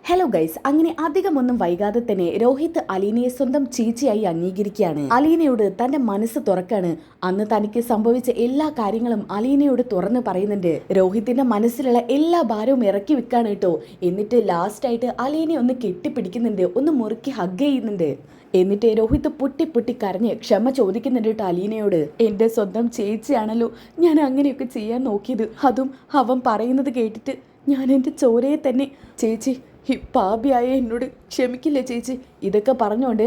Hello guys, അങ്ങനെ അധികമൊന്നും വൈകാതെ തന്നെ രോഹിത് അലീനയെ സ്വന്തം ചേച്ചിയായി അംഗീകരിക്കുകയാണ്. അലീനയോട് തന്റെ മനസ്സ് തുറക്കാണ്. അന്ന് തനിക്ക് സംഭവിച്ച എല്ലാ കാര്യങ്ങളും അലീനയോട് തുറന്ന് പറയുന്നുണ്ട്. രോഹിത്തിന്റെ മനസ്സിലുള്ള എല്ലാ ഭാരവും ഇറക്കി വെക്കാണ് കേട്ടോ. എന്നിട്ട് ലാസ്റ്റ് ആയിട്ട് അലീനയെ ഒന്ന് കെട്ടിപ്പിടിക്കുന്നുണ്ട്, ഒന്ന് മുറുക്കി ഹഗ് ചെയ്യുന്നുണ്ട്. എന്നിട്ട് രോഹിത് പൊട്ടി പൊട്ടി കരഞ്ഞ് ക്ഷമ ചോദിക്കുന്നുണ്ട് കേട്ടോ അലീനയോട്. എന്റെ സ്വന്തം ചേച്ചിയാണല്ലോ ഞാൻ അങ്ങനെയൊക്കെ ചെയ്യാൻ നോക്കിയത്. അതും അവൻ പറയുന്നത് കേട്ടിട്ട് ഞാൻ എൻ്റെ ചോരയെ തന്നെ. ചേച്ചി, ഈ പാപിയായ എന്നോട് ക്ഷമിക്കില്ലേ ചേച്ചി? ഇതൊക്കെ പറഞ്ഞുകൊണ്ട്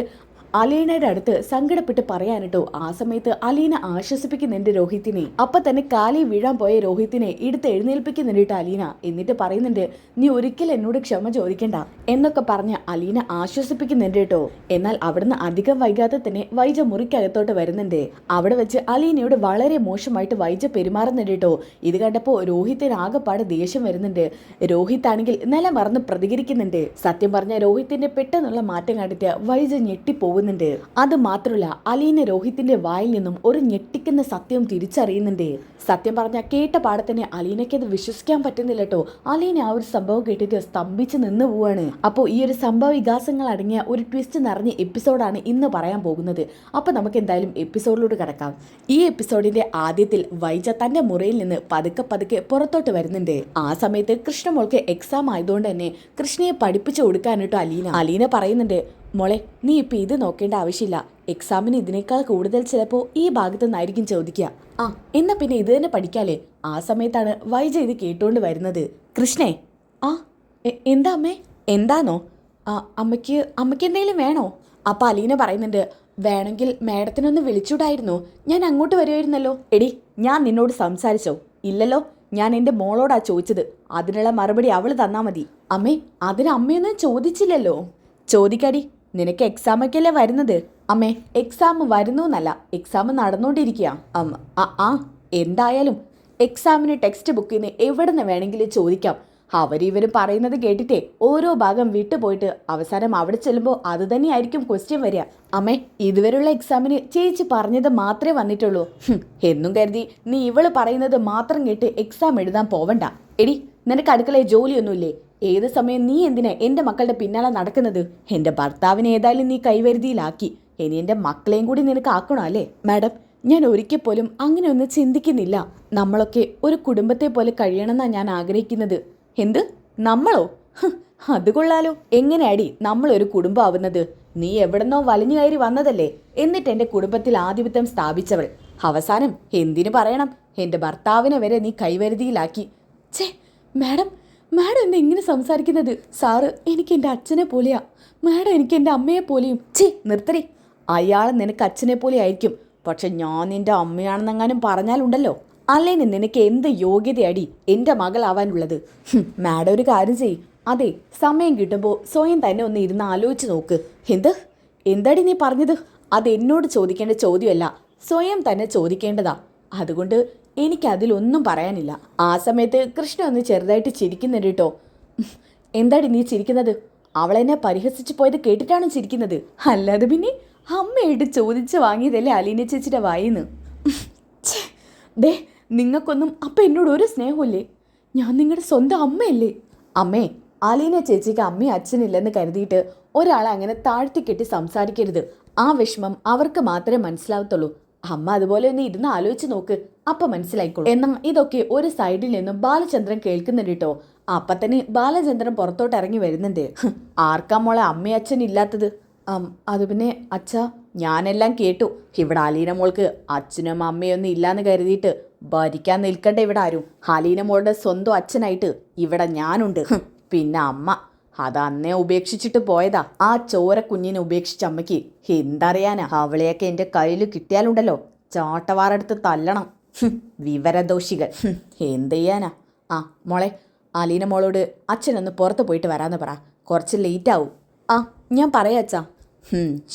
അലീനയുടെ അടുത്ത് സങ്കടപ്പെട്ട് പറയാനിട്ടോ. ആ സമയത്ത് അലീന ആശ്വസിപ്പിക്കുന്നുണ്ട് രോഹിത്തിനെ. അപ്പൊ തന്നെ കാലിൽ വീഴാൻ പോയ രോഹിത്തിനെ എടുത്ത് എഴുന്നേൽപ്പിക്കുന്നുണ്ട് അലീന. എന്നിട്ട് പറയുന്നുണ്ട്, നീ ഒരിക്കലും എന്നോട് ക്ഷമ ചോദിക്കണ്ട എന്നൊക്കെ പറഞ്ഞ് അലീന ആശ്വസിപ്പിക്കുന്നുണ്ട് കേട്ടോ. എന്നാൽ അവിടുന്ന് അധികം വൈകാതെ തന്നെ വൈജ മുറിക്കകത്തോട്ട് വരുന്നുണ്ട്. അവിടെ വെച്ച് അലീനയോട് വളരെ മോശമായിട്ട് വൈജ പെരുമാറുന്നുണ്ട് കേട്ടോ. ഇത് കണ്ടപ്പോൾ രോഹിത്തിന് ആകെപ്പാട് ദേഷ്യം വരുന്നുണ്ട്. രോഹിത് ആണെങ്കിൽ നില മറന്ന് പ്രതികരിക്കുന്നുണ്ട്. സത്യം പറഞ്ഞ രോഹിത്തിന്റെ പെട്ടെന്നുള്ള മാറ്റം കണ്ടിട്ട് വൈജ ഞെട്ടിപ്പോകും. അത് മാത്രമല്ല, അലീന രോഹിത്തിന്റെ വായിൽ നിന്നും ഒരു ഞെട്ടിക്കുന്ന സത്യം തിരിച്ചറിയുന്നുണ്ട്. സത്യം പറഞ്ഞ കേട്ട പാടത്തന്നെ അലീനയ്ക്ക് അത് വിശ്വസിക്കാൻ പറ്റുന്നില്ല കേട്ടോ. അലീന ആ ഒരു സംഭവം കേട്ടിട്ട് സ്തംഭിച്ച് നിന്ന് പോവാണ്. അപ്പോൾ ഈ ഒരു സംഭവ വികാസങ്ങൾ അടങ്ങിയ ഒരു ട്വിസ്റ്റ് നിറഞ്ഞ എപ്പിസോഡാണ് ഇന്ന് പറയാൻ പോകുന്നത്. അപ്പൊ നമുക്ക് എന്തായാലും എപ്പിസോഡിലോട്ട് കിടക്കാം. ഈ എപ്പിസോഡിന്റെ ആദ്യത്തിൽ വൈജ തന്റെ മുറിയിൽ നിന്ന് പതുക്കെ പതുക്കെ പുറത്തോട്ട് വരുന്നുണ്ട്. ആ സമയത്ത് കൃഷ്ണമോൾക്ക് എക്സാം ആയതുകൊണ്ട് തന്നെ കൃഷ്ണയെ പഠിപ്പിച്ചു കൊടുക്കാനിട്ടോ അലീന പറയുന്നുണ്ട്, മോളെ നീ ഇപ്പം ഇത് നോക്കേണ്ട ആവശ്യമില്ല. എക്സാമിന് ഇതിനേക്കാൾ കൂടുതൽ ചിലപ്പോൾ ഈ ഭാഗത്തു നിന്നായിരിക്കും ചോദിക്കുക. എന്നാ പിന്നെ ഇത് തന്നെ പഠിക്കാലേ. ആ സമയത്താണ് വൈജ ഇത് കേട്ടുകൊണ്ട് വരുന്നത്. കൃഷ്ണേ, എന്താ അമ്മേ? എന്താണോ? അമ്മയ്ക്ക് എന്തെങ്കിലും വേണോ? അപ്പം അലീന പറയുന്നുണ്ട്, വേണമെങ്കിൽ മേഡത്തിനൊന്ന് വിളിച്ചുകൂടായിരുന്നോ? ഞാൻ അങ്ങോട്ട് വരുമായിരുന്നല്ലോ. എടി, ഞാൻ നിന്നോട് സംസാരിച്ചോ? ഇല്ലല്ലോ. ഞാൻ എൻ്റെ മോളോടാ ചോദിച്ചത്. അതിനുള്ള മറുപടി അവൾ തന്നാ മതി. അമ്മേ, അതിന് അമ്മയൊന്നും ചോദിച്ചില്ലല്ലോ. ചോദിക്കടി, നിനക്ക് എക്സാമൊക്കെ അല്ലേ വരുന്നത്? അമ്മേ, എക്സാം വരുന്നു എന്നല്ല, എക്സാം നടന്നുകൊണ്ടിരിക്കുക. എന്തായാലും എക്സാമിന് ടെക്സ്റ്റ് ബുക്കിൽ നിന്ന് എവിടെ നിന്ന് വേണമെങ്കിലും ചോദിക്കാം. അവരിവരും പറയുന്നത് കേട്ടിട്ടേ ഓരോ ഭാഗം വിട്ടുപോയിട്ട് അവസാനം അവിടെ ചെല്ലുമ്പോൾ അത് തന്നെയായിരിക്കും ക്വസ്റ്റ്യൻ വരിക. അമ്മേ, ഇതുവരെയുള്ള എക്സാമിന് ചേച്ചി പറഞ്ഞത് മാത്രമേ വന്നിട്ടുള്ളൂ എന്നും കരുതി നീ ഇവള് പറയുന്നത് മാത്രം കേട്ട് എക്സാം എഴുതാൻ പോവണ്ട. എടി, നിനക്ക് അടുക്കളയിൽ ജോലിയൊന്നുമില്ലേ? ഏത് സമയം നീ എന്തിനാ എൻ്റെ മക്കളുടെ പിന്നാലെ നടക്കുന്നത്? എൻ്റെ ഭർത്താവിനെ ഏതായാലും നീ കൈവരുതിയിലാക്കി, ഇനി എൻ്റെ മക്കളെയും കൂടി നിനക്ക് ആക്കണോ അല്ലേ? മാഡം, ഞാൻ ഒരിക്കൽ പോലും അങ്ങനെ ഒന്നും ചിന്തിക്കുന്നില്ല. നമ്മളൊക്കെ ഒരു കുടുംബത്തെ പോലെ കഴിയണമെന്നാണ് ഞാൻ ആഗ്രഹിക്കുന്നത്. എന്ത്? നമ്മളോ? അത് കൊള്ളാലോ. എങ്ങനെയാടി നമ്മളൊരു കുടുംബം ആവുന്നത്? നീ എവിടെന്നോ വലിഞ്ഞു കയറി വന്നതല്ലേ, എന്നിട്ട് എൻ്റെ കുടുംബത്തിൽ ആധിപത്യം സ്ഥാപിച്ചവൾ. അവസാനം എന്തിനു പറയണം, എൻ്റെ ഭർത്താവിനെ വരെ നീ കൈവരുതിയിലാക്കി. ഛേ മാഡം എന്താ ഇങ്ങനെ സംസാരിക്കുന്നത്? സാറ് എനിക്ക് എൻ്റെ അച്ഛനെ പോലെയാ. മാഡം എനിക്ക് എൻ്റെ അമ്മയെ പോലെയും. നിർത്തരി. അയാൾ നിനക്ക് അച്ഛനെ പോലെ ആയിരിക്കും, പക്ഷെ ഞാൻ നിൻ്റെ അമ്മയാണെന്നെങ്ങാനും പറഞ്ഞാലുണ്ടല്ലോ, അല്ലേന് നിനക്ക് എന്ത് യോഗ്യതയടി എൻ്റെ മകളാവാനുള്ളത്? മാഡം ഒരു കാര്യം ചെയ്യ്. അതെ, സമയം കിട്ടുമ്പോൾ സ്വയം തന്നെ ഒന്ന് ഇരുന്ന് ആലോചിച്ച് നോക്ക്. എന്താടി നീ പറഞ്ഞത്? അത് എന്നോട് ചോദിക്കേണ്ട ചോദ്യമല്ല, സ്വയം തന്നെ ചോദിക്കേണ്ടതാ. അതുകൊണ്ട് എനിക്കതിലൊന്നും പറയാനില്ല. ആ സമയത്ത് കൃഷ്ണ ഒന്ന് ചെറുതായിട്ട് ചിരിക്കുന്നുണ്ട് കേട്ടോ. എന്താടി നീ ചിരിക്കുന്നത്? അവളെന്നെ പരിഹസിച്ച് പോയത് കേട്ടിട്ടാണ് ചിരിക്കുന്നത്, അല്ലാതെ പിന്നെ അമ്മയായിട്ട് ചോദിച്ച് വാങ്ങിയതല്ലേ അലീന ചേച്ചിയുടെ വായിന്ന്. ദേ, നിങ്ങൾക്കൊന്നും അപ്പം എന്നോട് ഒരു സ്നേഹമില്ലേ? ഞാൻ നിങ്ങളുടെ സ്വന്തം അമ്മയല്ലേ? അമ്മേ, അലീന ചേച്ചിക്ക് അമ്മയും അച്ഛനില്ലെന്ന് കരുതിയിട്ട് ഒരാളെ അങ്ങനെ താഴ്ത്തിക്കെട്ടി സംസാരിക്കരുത്. ആ വിഷമം അവർക്ക് മാത്രമേ മനസ്സിലാവത്തുള്ളൂ. അമ്മ അതുപോലെ ഒന്ന് ഇരുന്ന് ആലോചിച്ച് നോക്ക്, അപ്പൊ മനസ്സിലായിക്കോളൂ. എന്നാൽ ഇതൊക്കെ ഒരു സൈഡിൽ നിന്നും ബാലചന്ദ്രൻ കേൾക്കുന്നുണ്ട് കേട്ടോ. അപ്പൊ തന്നെ ബാലചന്ദ്രൻ പുറത്തോട്ട് ഇറങ്ങി വരുന്നുണ്ട്. ആർക്കാ മോളെ അമ്മയും അച്ഛൻ ഇല്ലാത്തത്? അത് പിന്നെ അച്ഛാ, ഞാനെല്ലാം കേട്ടു. ഇവിടെ അലീന മോൾക്ക് അച്ഛനും അമ്മയൊന്നും ഇല്ലാന്ന് കരുതിയിട്ട് ഭരിക്കാൻ നിൽക്കണ്ട ഇവിടെ ആരും. അലീന മോളുടെ സ്വന്തം അച്ഛനായിട്ട് ഇവിടെ ഞാനുണ്ട്. പിന്നെ അമ്മ അത് അന്നേ ഉപേക്ഷിച്ചിട്ട് പോയതാ. ആ ചോര കുഞ്ഞിനെ ഉപേക്ഷിച്ച അമ്മയ്ക്ക് എന്തറിയാനാ? അവളെയൊക്കെ എൻ്റെ കയ്യിൽ കിട്ടിയാലുണ്ടല്ലോ, ചാട്ടവാറെടുത്ത് തല്ലണം. വിവരദോഷികൾ. എന്ത് ചെയ്യാനാ? മോളെ, അലീന മോളോട് അച്ഛനൊന്ന് പുറത്ത് പോയിട്ട് വരാമെന്ന് പറ, കുറച്ച് ലേറ്റ് ആവും. ഞാൻ പറയാം അച്ഛാ.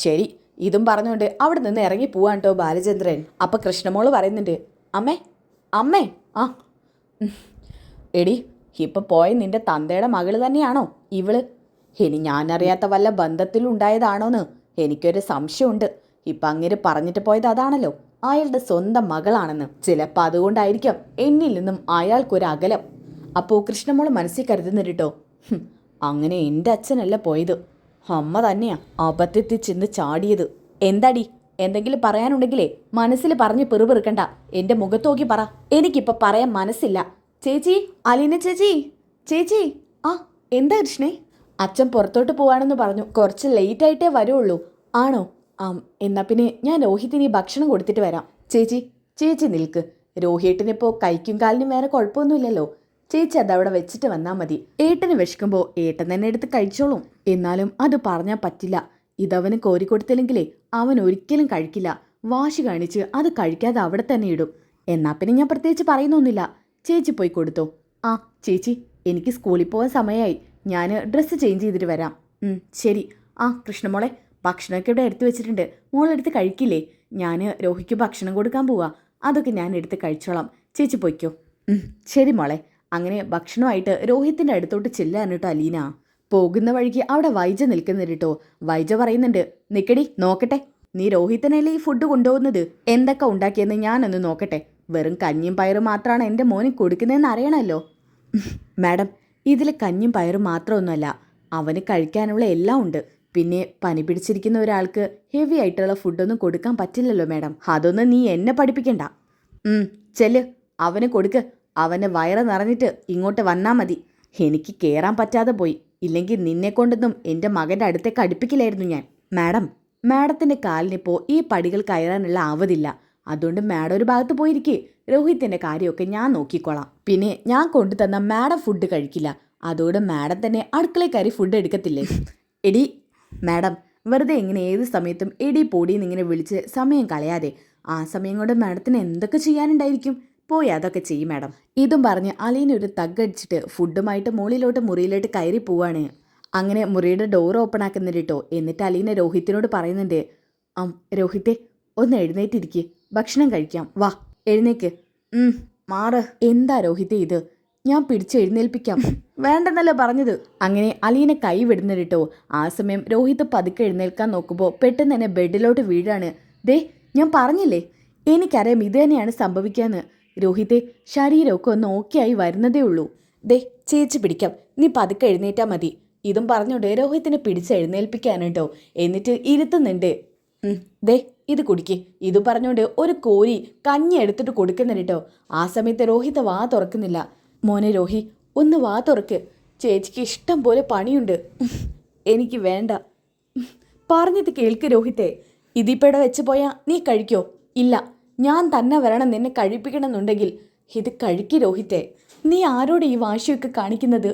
ശരി. ഇതും പറഞ്ഞുകൊണ്ട് അവിടെ നിന്ന് ഇറങ്ങി പോവാൻ കേട്ടോ ബാലചന്ദ്രൻ. അപ്പം കൃഷ്ണമോള് പറയുന്നുണ്ട്, അമ്മേ എടി, ഇപ്പം പോയ നിന്റെ തന്തയുടെ മകള് തന്നെയാണോ ഇവള്? ഇനി ഞാനറിയാത്ത വല്ല ബന്ധത്തിലുണ്ടായതാണോന്ന് എനിക്കൊരു സംശയമുണ്ട്. ഇപ്പം അങ്ങനെ പറഞ്ഞിട്ട് പോയത് അതാണല്ലോ, അയാളുടെ സ്വന്തം മകളാണെന്ന്. ചിലപ്പോൾ അതുകൊണ്ടായിരിക്കാം എന്നിൽ നിന്നും അയാൾക്കൊരു അകലം. അപ്പോൾ കൃഷ്ണമോള് മനസ്സിൽ കരുതുന്നുണ്ട് കേട്ടോ. അങ്ങനെ എൻ്റെ അച്ഛനല്ല പോയത്, അമ്മ തന്നെയാ അബദ്ധത്തിൽ ചെന്ന് ചാടിയത്. എന്താടി, എന്തെങ്കിലും പറയാനുണ്ടെങ്കിലേ മനസ്സിൽ പറഞ്ഞ് പെറുപെറുക്കണ്ട, എൻ്റെ മുഖത്ത് നോക്കി പറ. എനിക്കിപ്പോൾ പറയാൻ മനസ്സില്ല. ചേച്ചി, അലീന ചേച്ചി, ചേച്ചി. ആ, എന്താ കൃഷ്ണേ? അച്ഛൻ പുറത്തോട്ട് പോവാണെന്ന് പറഞ്ഞു, കുറച്ച് ലേറ്റ് ആയിട്ടേ വരുള്ളൂ. ആണോ? എന്നാ പിന്നെ ഞാൻ രോഹിത്തിന് ഭക്ഷണം കൊടുത്തിട്ട് വരാം. ചേച്ചി, ചേച്ചി നിൽക്ക്. രോഹിയേട്ടനിപ്പോൾ കൈക്കും കാലിനും വേറെ കുഴപ്പമൊന്നുമില്ലല്ലോ. ചേച്ചി അതവിടെ വെച്ചിട്ട് വന്നാൽ മതി. ഏട്ടന് വിശക്കുമ്പോൾ ഏട്ടൻ തന്നെ എടുത്ത് കഴിച്ചോളും. എന്നാലും അത് പറഞ്ഞാൽ പറ്റില്ല. ഇതവന് കോരിക്കൊടുത്തില്ലെങ്കിലേ അവൻ ഒരിക്കലും കഴിക്കില്ല. വാശി കാണിച്ച് അത് കഴിക്കാതെ അവിടെ തന്നെ ഇടും. എന്നാ പിന്നെ ഞാൻ പ്രത്യേകിച്ച് പറയുന്നൊന്നുമില്ല. ചേച്ചി പോയി കൊടുത്തോ. ആ ചേച്ചി, എനിക്ക് സ്കൂളിൽ പോകാൻ സമയമായി. ഞാൻ ഡ്രസ്സ് ചേഞ്ച് ചെയ്തിട്ട് വരാം. ശരി. ആ കൃഷ്ണമോളെ, ഭക്ഷണമൊക്കെ ഇവിടെ എടുത്തു വെച്ചിട്ടുണ്ട്. മോളെടുത്ത് കഴിക്കില്ലേ? ഞാൻ രോഹിക്ക് ഭക്ഷണം കൊടുക്കാൻ പോവാ. അതൊക്കെ ഞാൻ എടുത്ത് കഴിച്ചോളാം. ചേച്ചി പൊയ്ക്കോ. ശരി മോളെ. അങ്ങനെ ഭക്ഷണമായിട്ട് രോഹിത്തിൻ്റെ അടുത്തോട്ട് ചെല്ലാൻ കേട്ടോ അലീന. പോകുന്ന വഴിക്ക് അവിടെ വൈജ നിൽക്കുന്നുണ്ട് കേട്ടോ. വൈജ പറയുന്നുണ്ട്, നിക്കടി നോക്കട്ടെ, നീ രോഹിത്തിനല്ലേ ഈ ഫുഡ് കൊണ്ടുപോകുന്നത്? എന്തൊക്കെ ഉണ്ടാക്കിയെന്ന് ഞാനൊന്ന് നോക്കട്ടെ. വെറും കഞ്ഞിയും പയറും മാത്രമാണ് എൻ്റെ മോന് കൊടുക്കുന്നതെന്ന് അറിയണമല്ലോ. മാഡം, ഇതിൽ കഞ്ഞിയും പയറും മാത്രമൊന്നുമല്ല, അവന് കഴിക്കാനുള്ള എല്ലാം ഉണ്ട്. പിന്നെ പനി പിടിച്ചിരിക്കുന്ന ഒരാൾക്ക് ഹെവി ആയിട്ടുള്ള ഫുഡൊന്നും കൊടുക്കാൻ പറ്റില്ലല്ലോ മാഡം. അതൊന്നും നീ എന്നെ പഠിപ്പിക്കണ്ട. ചെല്ല്, അവന് കൊടുക്ക്. അവൻ്റെ വയറ് നിറഞ്ഞിട്ട് ഇങ്ങോട്ട് വന്നാൽ മതി. എനിക്ക് കയറാൻ പറ്റാതെ പോയി. ഇല്ലെങ്കിൽ നിന്നെ കൊണ്ടൊന്നും എൻ്റെ മകൻ്റെ അടുത്തേക്ക് അടുപ്പിക്കില്ലായിരുന്നു ഞാൻ. മാഡത്തിൻ്റെ കാലിനിപ്പോൾ ഈ പടികൾ കയറാനുള്ള ആവതില്ല. അതുകൊണ്ട് മാഡം ഒരു ഭാഗത്ത് പോയിരിക്കേ. രോഹിത്തിൻ്റെ കാര്യമൊക്കെ ഞാൻ നോക്കിക്കോളാം. പിന്നെ ഞാൻ കൊണ്ടുതന്ന മാഡം ഫുഡ് കഴിക്കില്ല. അതോടെ മാഡം തന്നെ അടുക്കളയിൽ കയറി ഫുഡ് എടുക്കത്തില്ലേ? എടി മാഡം, വെറുതെ ഇങ്ങനെ ഏത് സമയത്തും എടി പൊടിയെന്ന് ഇങ്ങനെ വിളിച്ച് സമയം കളയാതെ. ആ സമയം കൊണ്ട് മാഡത്തിന് എന്തൊക്കെ ചെയ്യാനുണ്ടായിരിക്കും? പോയി അതൊക്കെ ചെയ്യും മാഡം. ഇതും പറഞ്ഞ് അലീന ഒരു തഗ്ഗടിച്ചിട്ട് ഫുഡുമായിട്ട് മുറിയിലോട്ട് കയറി പോവാണ്. അങ്ങനെ മുറിയുടെ ഡോർ ഓപ്പൺ ആക്കുന്നുണ്ട് കേട്ടോ. എന്നിട്ട് അലീന രോഹിത്തിനോട് പറയുന്നുണ്ട്, രോഹിത്തെ ഒന്ന് എഴുന്നേറ്റിരിക്കുക, ഭക്ഷണം കഴിക്കാം, വാ എഴുന്നേക്ക്. മാറ്. എന്താ രോഹിത്തെ ഇത്? ഞാൻ പിടിച്ചെഴുന്നേൽപ്പിക്കാം. വേണ്ടെന്നല്ലോ പറഞ്ഞത്. അങ്ങനെ അലീന കൈ വിടുന്നത് കേട്ടോ. ആ സമയം രോഹിത് പതുക്കെ എഴുന്നേൽക്കാൻ നോക്കുമ്പോൾ പെട്ടെന്ന് തന്നെ ബെഡിലോട്ട് വീഴാണ്. ദേ, ഞാൻ പറഞ്ഞില്ലേ, എനിക്കറിയാം ഇത് തന്നെയാണ് സംഭവിക്കാന്ന്. രോഹിത്തെ, ശരീരമൊക്കെ ഒന്ന് ഓക്കെ ആയി വരുന്നതേ ഉള്ളൂ. ദേ, ചേച്ചി പിടിക്കാം, നീ പതുക്കെ എഴുന്നേറ്റാൽ മതി. ഇതും പറഞ്ഞുകൊണ്ട് രോഹിത്തിനെ പിടിച്ച് എഴുന്നേൽപ്പിക്കാൻ കേട്ടോ. എന്നിട്ട് ഇരുത്തുന്നുണ്ട്. ദേ, ഇത് കുടിക്ക്. ഇത് പറഞ്ഞുകൊണ്ട് ഒരു കോരി കഞ്ഞി എടുത്തിട്ട് കൊടുക്കുന്നുണ്ട് കേട്ടോ. ആ സമയത്ത് രോഹിത് വാ തുറക്കുന്നില്ല. മോനെ രോഹി, ഒന്ന് വാ തുറക്ക്. ചേച്ചിക്ക് ഇഷ്ടം പോലെ പണിയുണ്ട്. എനിക്ക് വേണ്ട. പറഞ്ഞത് കേൾക്ക് രോഹിത്തെ. ഇതിപ്പടെ വെച്ച് പോയാൽ നീ കഴിക്കോ? ഇല്ല, ഞാൻ തന്നെ വരണം നിന്നെ കഴിപ്പിക്കണമെന്നുണ്ടെങ്കിൽ. ഇത് കഴിക്ക് രോഹിത്തെ. നീ ആരോട് ഈ വാശിയൊക്കെ കാണിക്കുന്നത്?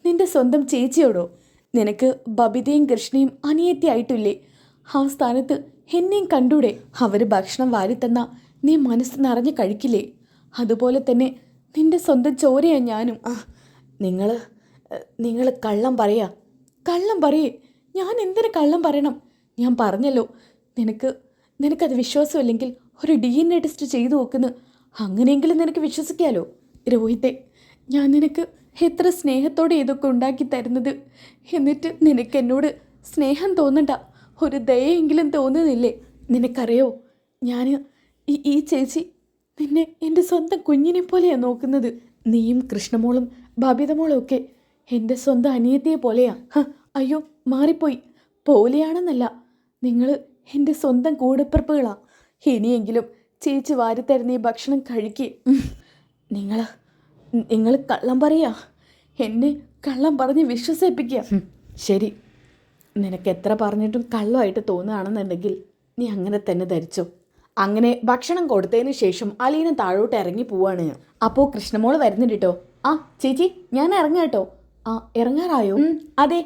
നിന്റെ സ്വന്തം ചേച്ചിയോടോ? നിനക്ക് ബബിതയും കൃഷ്ണയും അനിയത്തിയായിട്ടില്ലേ? ആ സ്ഥാനത്ത് എന്നെയും കണ്ടൂടെ? അവർ ഭക്ഷണം വാരിത്തന്ന നീ മനസ്സ് നിറഞ്ഞ് കഴിക്കില്ലേ? അതുപോലെ തന്നെ നിന്റെ സ്വന്തം ചോരയാ ഞാനും. നിങ്ങൾ കള്ളം പറയാ. കള്ളം പറയേ. ഞാൻ എന്തിനു കള്ളം പറയണം? ഞാൻ പറഞ്ഞല്ലോ, നിനക്കത് വിശ്വാസമില്ലെങ്കിൽ ഒരു DNA ടെസ്റ്റ് ചെയ്തു നോക്കുന്നു. അങ്ങനെയെങ്കിലും നിനക്ക് വിശ്വസിക്കാമല്ലോ. രോഹിത്തെ, ഞാൻ നിനക്ക് എത്ര സ്നേഹത്തോടെ ഇതൊക്കെ ഉണ്ടാക്കി തരുന്നത്. എന്നിട്ട് നിനക്ക് എന്നോട് സ്നേഹം തോന്നണ്ട, ഒരു ദയെങ്കിലും തോന്നുന്നില്ലേ? നിനക്കറിയോ, ഞാൻ ഈ ചേച്ചി നിന്നെ എൻ്റെ സ്വന്തം കുഞ്ഞിനെ പോലെയാണ് നോക്കുന്നത്. നീയും കൃഷ്ണമോളും ബബിതമോളും ഒക്കെ എൻ്റെ സ്വന്തം അനിയത്തിയെ പോലെയാ. അയ്യോ, മാറിപ്പോയി. പോലെയാണെന്നല്ല, നിങ്ങൾ എൻ്റെ സ്വന്തം കൂടപ്പിറപ്പുകളാ. ഇനിയെങ്കിലും ചേച്ചി വാരിത്തരുന്ന ഈ ഭക്ഷണം കഴിക്കേ. നിങ്ങൾ കള്ളം പറയാ. എന്നെ കള്ളം പറഞ്ഞ് വിശ്വസിപ്പിക്കുക. ശരി, നിനക്ക് എത്ര പറഞ്ഞിട്ടും കള്ളമായിട്ട് തോന്നുകയാണെന്നുണ്ടെങ്കിൽ നീ അങ്ങനെ തന്നെ ധരിച്ചോ. അങ്ങനെ ഭക്ഷണം കൊടുത്തതിന് ശേഷം അലീന താഴോട്ട് ഇറങ്ങി പോവാണ്. അപ്പോൾ കൃഷ്ണമോള് വരുന്നുണ്ട് കേട്ടോ. ആ ചേച്ചി, ഞാൻ ഇറങ്ങാം കേട്ടോ. ആ, ഇറങ്ങാറായോ? അതെ.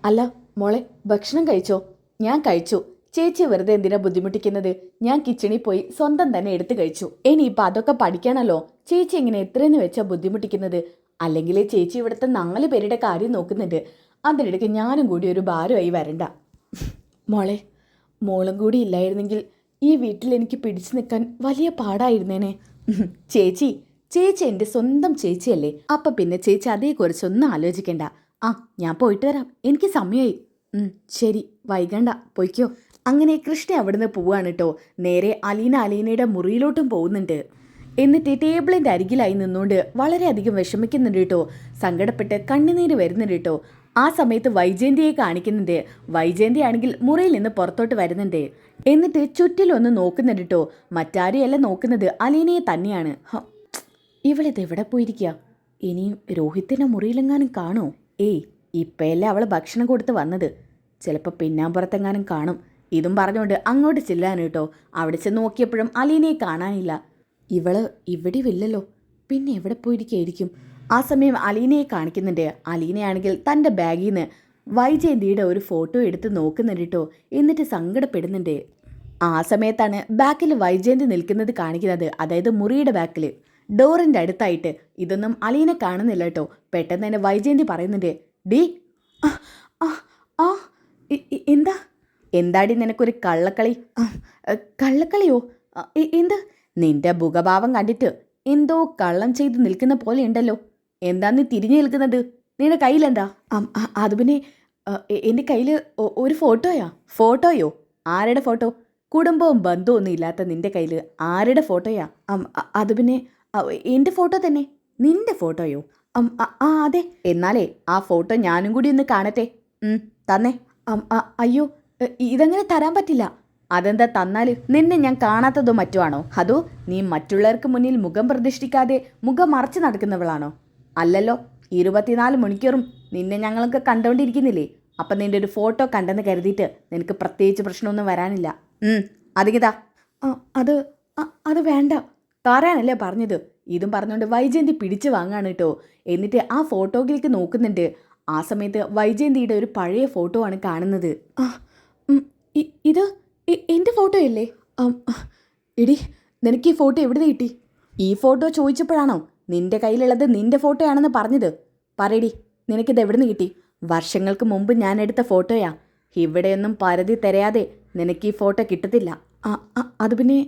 അല്ല മോളെ, ഭക്ഷണം കഴിച്ചോ? ഞാൻ കഴിച്ചു. ചേച്ചി വെറുതെ എന്തിനാ ബുദ്ധിമുട്ടിക്കുന്നത്? ഞാൻ കിച്ചണിൽ പോയി സ്വന്തം തന്നെ എടുത്ത് കഴിച്ചു. ഇനിയിപ്പോൾ അതൊക്കെ പഠിക്കണമല്ലോ. ചേച്ചി എങ്ങനെ എത്രയെന്ന് വെച്ചാൽ ബുദ്ധിമുട്ടിക്കുന്നത്? അല്ലെങ്കിൽ ചേച്ചി ഇവിടുത്തെ 4 പേരുടെ കാര്യം നോക്കുന്നുണ്ട്. അതിനിടയ്ക്ക് ഞാനും കൂടി ഒരു ഭാരമായി വരണ്ട. മോളും കൂടി ഇല്ലായിരുന്നെങ്കിൽ ഈ വീട്ടിൽ എനിക്ക് പിടിച്ചു നിൽക്കാൻ വലിയ പാടായിരുന്നേനെ. ചേച്ചി എൻ്റെ സ്വന്തം ചേച്ചിയല്ലേ. അപ്പം പിന്നെ ചേച്ചി അതേക്കുറിച്ചൊന്നും ആലോചിക്കണ്ട. ഞാൻ പോയിട്ട് വരാം, എനിക്ക് സമയമായി. ശരി, വൈകണ്ട, പൊയ്ക്കോ. അങ്ങനെ കൃഷ്ണ അവിടുന്ന് പോവാണ് കേട്ടോ. നേരെ അലീനയുടെ മുറിയിലോട്ടും പോകുന്നുണ്ട്. എന്നിട്ട് ടേബിളിന്റെ അരികിലായി നിന്നുകൊണ്ട് വളരെയധികം വിഷമിക്കുന്നുണ്ട് കേട്ടോ. സങ്കടപ്പെട്ട് കണ്ണുനീര് വരുന്നുണ്ട് കേട്ടോ. ആ സമയത്ത് വൈജയന്തിയെ കാണിക്കുന്നുണ്ട്. വൈജയന്തി ആണെങ്കിൽ മുറിയിൽ നിന്ന് പുറത്തോട്ട് വരുന്നുണ്ട്. എന്നിട്ട് ചുറ്റിലൊന്ന് നോക്കുന്നുണ്ട് കേട്ടോ. മറ്റാരെയല്ല നോക്കുന്നത്, അലീനയെ തന്നെയാണ്. ഇവളിത് എവിടെ പോയിരിക്കുക? ഇനിയും രോഹിത്തിൻ്റെ മുറിയിലെങ്ങാനും കാണോ? ഏയ്, ഇപ്പയല്ലേ അവൾ ഭക്ഷണം കൊടുത്ത് വന്നത്. ചിലപ്പോൾ പിന്നാമ്പുറത്തെങ്ങാനും കാണും. ഇതും പറഞ്ഞുകൊണ്ട് അങ്ങോട്ട് ചെല്ലാൻ കേട്ടോ. അവിടെ ചെന്ന് നോക്കിയപ്പോഴും അലീനയെ കാണാനില്ല. ഇവള് ഇവിടെ ഇല്ലല്ലോ, പിന്നെ എവിടെ പോയിരിക്കുകയായിരിക്കും? ആ സമയം അലീനയെ കാണിക്കുന്നുണ്ട്. അലീനയാണെങ്കിൽ തൻ്റെ ബാഗിൽ നിന്ന് വൈജയന്തിയുടെ ഒരു ഫോട്ടോ എടുത്ത് നോക്കുന്നുണ്ട് കേട്ടോ. എന്നിട്ട് സങ്കടപ്പെടുന്നുണ്ട്. ആ സമയത്താണ് ബാക്കിൽ വൈജയന്തി നിൽക്കുന്നത് കാണിക്കുന്നത്. അതായത് മുറിയുടെ ബാക്കിൽ ഡോറിൻ്റെ അടുത്തായിട്ട്. ഇതൊന്നും അലീന കാണുന്നില്ല കേട്ടോ. പെട്ടെന്ന് തന്നെ വൈജയന്തി പറയുന്നുണ്ട്, ഡി എന്താ എന്താടി നിനക്കൊരു കള്ളക്കളി? കള്ളക്കളിയോ? എന്ത്? നിന്റെ മുഖഭാവം കണ്ടിട്ട് എന്തോ കള്ളം ചെയ്ത് നിൽക്കുന്ന പോലെ ഉണ്ടല്ലോ. എന്താ നീ തിരിഞ്ഞു നിൽക്കുന്നത്? നിന്റെ കയ്യിലെന്താ? അത് പിന്നെ എൻ്റെ കയ്യിൽ ഒരു ഫോട്ടോയാ. ഫോട്ടോയോ? ആരുടെ ഫോട്ടോ? കുടുംബവും ബന്ധവും ഒന്നും ഇല്ലാത്ത നിന്റെ കയ്യിൽ ആരുടെ ഫോട്ടോയാ? അത് പിന്നെ എൻ്റെ ഫോട്ടോ തന്നെ. നിന്റെ ഫോട്ടോയോ? അതെ. എന്നാലേ ആ ഫോട്ടോ ഞാനും കൂടി ഒന്ന് കാണട്ടെ. തന്നെ. അയ്യോ, ഇതങ്ങനെ തരാൻ പറ്റില്ല. അതെന്താ തന്നാൽ നിന്നെ ഞാൻ കാണാത്തതോ മറ്റോ ആണോ? അതോ നീ മറ്റുള്ളവർക്ക് മുന്നിൽ മുഖം പ്രതിഷ്ഠിക്കാതെ മുഖം മറച്ചു നടക്കുന്നവളാണോ? അല്ലല്ലോ. 24 മണിക്കൂറും നിന്നെ ഞങ്ങളൊക്കെ കണ്ടുകൊണ്ടിരിക്കുന്നില്ലേ? അപ്പം നിന്റെ ഒരു ഫോട്ടോ കണ്ടെന്ന് കരുതിയിട്ട് നിനക്ക് പ്രത്യേകിച്ച് പ്രശ്നമൊന്നും വരാനില്ല. അതിങ്ങിതാ. അത് വേണ്ട, തരാനല്ലേ പറഞ്ഞത്. ഇതും പറഞ്ഞുകൊണ്ട് വൈജയന്തി പിടിച്ചു വാങ്ങാണ് കേട്ടോ. എന്നിട്ട് ആ ഫോട്ടോയിലേക്ക് നോക്കുന്നുണ്ട്. ആ സമയത്ത് വൈജയന്തിയുടെ ഒരു പഴയ ഫോട്ടോ ആണ് കാണുന്നത്. ഇത് എൻ്റെ ഫോട്ടോ അല്ലേ? എടി, നിനക്ക് ഈ ഫോട്ടോ എവിടെ നിന്ന് കിട്ടി? ഈ ഫോട്ടോ ചോദിച്ചപ്പോഴാണോ നിന്റെ കയ്യിലുള്ളത് നിന്റെ ഫോട്ടോയാണെന്ന് പറഞ്ഞത്? പറയടി, നിനക്കിത് എവിടെ നിന്ന് കിട്ടി? വർഷങ്ങൾക്ക് മുമ്പ് ഞാൻ എടുത്ത ഫോട്ടോയാ. ഇവിടെയൊന്നും പരതി തരയാതെ നിനക്ക് ഈ ഫോട്ടോ കിട്ടത്തില്ല. അത് പിന്നെ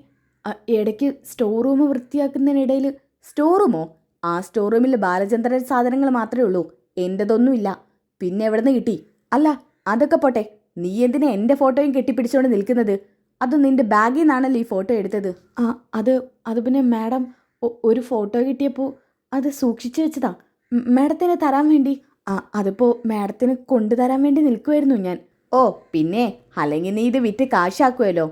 ഇടയ്ക്ക് സ്റ്റോർ റൂം വൃത്തിയാക്കുന്നതിനിടയിൽ. സ്റ്റോർ റൂമോ? ആ സ്റ്റോർ റൂമിൽ ബാലചന്ദ്രൻ സാധനങ്ങൾ മാത്രമേ ഉള്ളൂ. എൻ്റെതൊന്നുമില്ല. പിന്നെ എവിടെ നിന്ന് കിട്ടി? അല്ല, അതൊക്കെ പോട്ടെ. നീ എന്തിനാ എൻ്റെ ഫോട്ടോയും കെട്ടിപ്പിടിച്ചുകൊണ്ട് നിൽക്കുന്നത്? അത് നിന്റെ ബാഗിൽ നിന്നാണല്ലോ ഈ ഫോട്ടോ എടുത്തത്. അത് പിന്നെ മാഡം, ഒരു ഫോട്ടോ കിട്ടിയപ്പോൾ അത് സൂക്ഷിച്ചു വെച്ചതാ. മാഡത്തിന് തരാൻ വേണ്ടി. അതിപ്പോൾ മാഡത്തിന് കൊണ്ടുതരാൻ വേണ്ടി നിൽക്കുമായിരുന്നു ഞാൻ. ഓ പിന്നെ, അല്ലെങ്കിൽ നീ ഇത് വിറ്റ് കാശാക്കുമല്ലോ.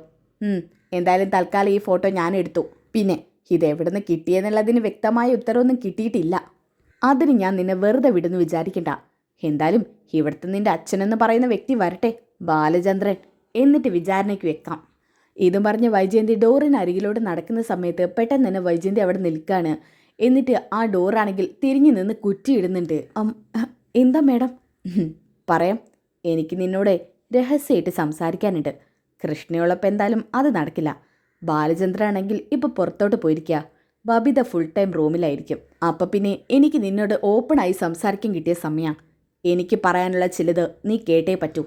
എന്തായാലും തൽക്കാലം ഈ ഫോട്ടോ ഞാൻ എടുത്തു. പിന്നെ ഇതെവിടെ നിന്ന് കിട്ടിയെന്നുള്ളതിന് വ്യക്തമായ ഉത്തരവൊന്നും കിട്ടിയിട്ടില്ല. അതിന് ഞാൻ നിന്നെ വെറുതെ വിടുന്നു വിചാരിക്കണ്ട. എന്തായാലും ഇവിടുത്തെ നിന്റെ അച്ഛനെന്ന് പറയുന്ന വ്യക്തി വരട്ടെ, ബാലചന്ദ്രൻ, എന്നിട്ട് വിചാരണയ്ക്ക് വെക്കാം. ഇതും പറഞ്ഞ് വൈജയന്തി ഡോറിന് അരികിലോട്ട് നടക്കുന്ന സമയത്ത് പെട്ടെന്ന് തന്നെ വൈജയന്തി അവിടെ നിൽക്കുകയാണ്. എന്നിട്ട് ആ ഡോറാണെങ്കിൽ തിരിഞ്ഞു നിന്ന് കുറ്റിയിടുന്നുണ്ട്. എന്താ മാഡം? പറയാം, എനിക്ക് നിന്നോട് രഹസ്യമായിട്ട് സംസാരിക്കാനുണ്ട്. കൃഷ്ണയുള്ളപ്പോൾ എന്തായാലും അത് നടക്കില്ല. ബാലചന്ദ്രനാണെങ്കിൽ ഇപ്പോൾ പുറത്തോട്ട് പോയിരിക്കുക. ബബിത ഫുൾ ടൈം റൂമിലായിരിക്കും. അപ്പം പിന്നെ എനിക്ക് നിന്നോട് ഓപ്പണായി സംസാരിക്കാൻ കിട്ടിയ സമയം. എനിക്ക് പറയാനുള്ള ചിലത് നീ കേട്ടേ പറ്റൂ.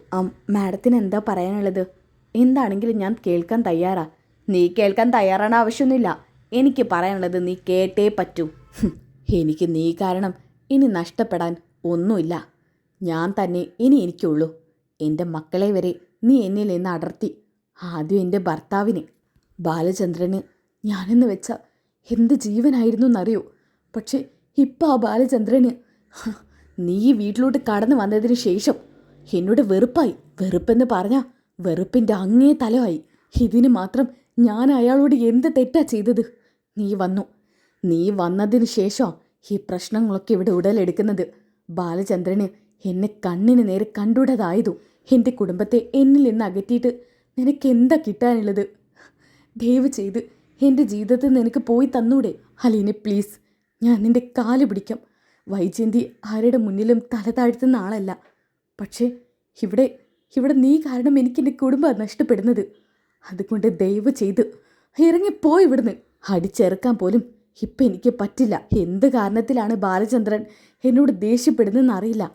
മാഡത്തിന് എന്താ പറയാനുള്ളത്? എന്താണെങ്കിലും ഞാൻ കേൾക്കാൻ തയ്യാറാ. നീ കേൾക്കാൻ തയ്യാറാണ് ആവശ്യമൊന്നുമില്ല. എനിക്ക് പറയാനുള്ളത് നീ കേട്ടേ പറ്റൂ. എനിക്ക് നീ കാരണം ഇനി നഷ്ടപ്പെടാൻ ഒന്നുമില്ല. ഞാൻ തന്നെ ഇനി എനിക്കുള്ളൂ. എൻ്റെ മക്കളെ വരെ നീ എന്നിൽ നിന്ന് അടർത്തി. ആദ്യം എൻ്റെ ഭർത്താവിന്, ബാലചന്ദ്രന് ഞാനെന്ന് വെച്ച എന്ത് ജീവനായിരുന്നു എന്നറിയോ? പക്ഷേ ഇപ്പം ആ ബാലചന്ദ്രന് നീ ഈ വീട്ടിലോട്ട് കടന്നു വന്നതിന് ശേഷം എന്നോട് വെറുപ്പായി. വെറുപ്പെന്ന് പറഞ്ഞാൽ വെറുപ്പിൻ്റെ അങ്ങേ തലമായി. ഇതിന് മാത്രം ഞാൻ അയാളോട് എന്ത് തെറ്റാ ചെയ്തത്? നീ വന്നതിന് ശേഷം ഈ പ്രശ്നങ്ങളൊക്കെ ഇവിടെ ഉടലെടുക്കുന്നത്. ബാലചന്ദ്രന് എന്നെ കണ്ണിന് നേരെ കണ്ടുകൂടാതായതു. എൻ്റെ കുടുംബത്തെ എന്നിൽ നിന്ന് അകറ്റിയിട്ട് നിനക്ക് എന്താ കിട്ടാനുള്ളത്? ദയവ് ചെയ്ത് എൻ്റെ ജീവിതത്തിൽ നിന്ന് എനിക്ക് പോയി തന്നൂടെ? അലീനെ പ്ലീസ്, ഞാൻ നിൻ്റെ കാല് പിടിക്കാം. വൈജയന്തി ആരുടെ മുന്നിലും തല താഴ്ത്തുന്ന ആളല്ല. പക്ഷേ ഇവിടെ നീ കാരണം എനിക്ക് എൻ്റെ കുടുംബം നഷ്ടപ്പെടുന്നത്. അതുകൊണ്ട് ദയവ് ചെയ്ത് ഇറങ്ങിപ്പോയി ഇവിടുന്ന്. അടിച്ചിറക്കാൻ പോലും ഇപ്പം എനിക്ക് പറ്റില്ല. എന്ത് കാരണത്തിലാണ് ബാലചന്ദ്രൻ എന്നോട് ദേഷ്യപ്പെടുന്നതെന്ന് അറിയില്ല.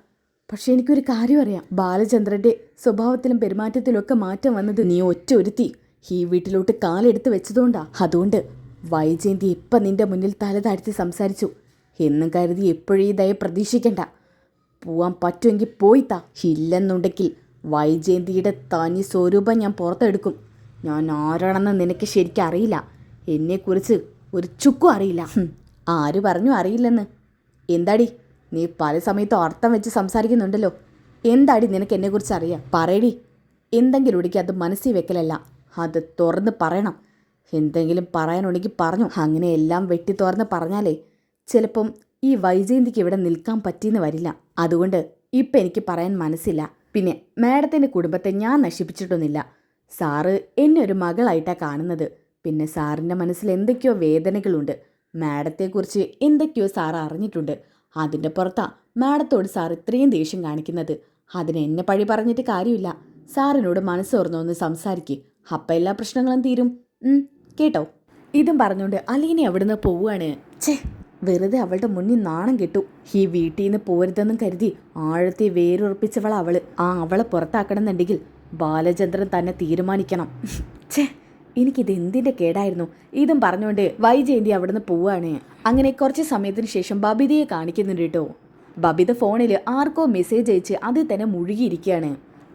പക്ഷേ എനിക്കൊരു കാര്യം അറിയാം. ബാലചന്ദ്രൻ്റെ സ്വഭാവത്തിലും പെരുമാറ്റത്തിലും ഒക്കെ മാറ്റം വന്നത് നീ ഒറ്റ ഒരുത്തി ഈ വീട്ടിലോട്ട് കാലെടുത്ത് വെച്ചതുകൊണ്ടാ. അതുകൊണ്ട് വൈജയന്തി ഇപ്പം നിൻ്റെ മുന്നിൽ തല താഴ്ത്തി സംസാരിച്ചു എന്നും കരുതി എപ്പോഴും ഈ ദയ പ്രതീക്ഷിക്കണ്ട. പോവാൻ പറ്റുമെങ്കിൽ പോയി താ. ഇല്ലെന്നുണ്ടെങ്കിൽ വൈജയന്തിയുടെ തനി സ്വരൂപം ഞാൻ പുറത്തെടുക്കും. ഞാൻ ആരാണെന്ന് നിനക്ക് ശരിക്കും അറിയില്ല. എന്നെക്കുറിച്ച് ഒരു ചുക്കും അറിയില്ല. ആര് പറഞ്ഞു അറിയില്ലെന്ന്? എന്താടി നീ പല സമയത്തും അർത്ഥം വെച്ച് സംസാരിക്കുന്നുണ്ടല്ലോ. എന്താടി നിനക്ക് എന്നെക്കുറിച്ച് അറിയാം? പറയടി. എന്തെങ്കിലും ഒടിക്കുക അത് മനസ്സിൽ വെക്കലല്ല, അത് തുറന്ന് പറയണം. എന്തെങ്കിലും പറയാനുണ്ടെങ്കിൽ പറഞ്ഞു. അങ്ങനെ എല്ലാം വെട്ടി തുറന്ന് പറഞ്ഞാലേ ചിലപ്പം ഈ വൈജയന്തിക്ക് ഇവിടെ നിൽക്കാൻ പറ്റിയെന്ന് വരില്ല. അതുകൊണ്ട് ഇപ്പം എനിക്ക് പറയാൻ മനസ്സില്ല. പിന്നെ മാഡത്തിൻ്റെ കുടുംബത്തെ ഞാൻ നശിപ്പിച്ചിട്ടൊന്നുമില്ല. സാറ് എന്നെ ഒരു മകളായിട്ടാണ് കാണുന്നത്. പിന്നെ സാറിൻ്റെ മനസ്സിൽ എന്തൊക്കെയോ വേദനകളുണ്ട്. മാഡത്തെക്കുറിച്ച് എന്തൊക്കെയോ സാറ് അറിഞ്ഞിട്ടുണ്ട്. അതിൻ്റെ പുറത്താ മാഡത്തോട് സാർ ഇത്രയും ദേഷ്യം കാണിക്കുന്നത്. അതിന് എന്നെ പഴി പറഞ്ഞിട്ട് കാര്യമില്ല. സാറിനോട് മനസ്സ് തുറന്നൊന്ന് സംസാരിക്കുക, അപ്പം എല്ലാ പ്രശ്നങ്ങളും തീരും. കേട്ടോ? ഇതും പറഞ്ഞുകൊണ്ട് അലീന അവിടുന്ന് പോവുകയാണ്. വെറുതെ അവളുടെ മുന്നിൽ നാണം കിട്ടു. ഈ വീട്ടിൽ നിന്ന് പോരുതെന്നും കരുതി ആഴത്തെ വേരുറപ്പിച്ചവള അവള്. അവളെ പുറത്താക്കണമെന്നുണ്ടെങ്കിൽ ബാലചന്ദ്രൻ തന്നെ തീരുമാനിക്കണം. എനിക്കിത് എന്തിൻ്റെ കേടായിരുന്നു? ഇതും പറഞ്ഞുകൊണ്ട് വൈജയന്തി അവിടുന്ന് പോവുകയാണ്. അങ്ങനെ കുറച്ച് സമയത്തിന് ശേഷം ബബിതയെ കാണിക്കുന്നുണ്ട് കേട്ടോ. ബബിത ഫോണിൽ ആർക്കോ മെസ്സേജ് അയച്ച് അതിൽ തന്നെ മുഴുകിയിരിക്കുകയാണ്.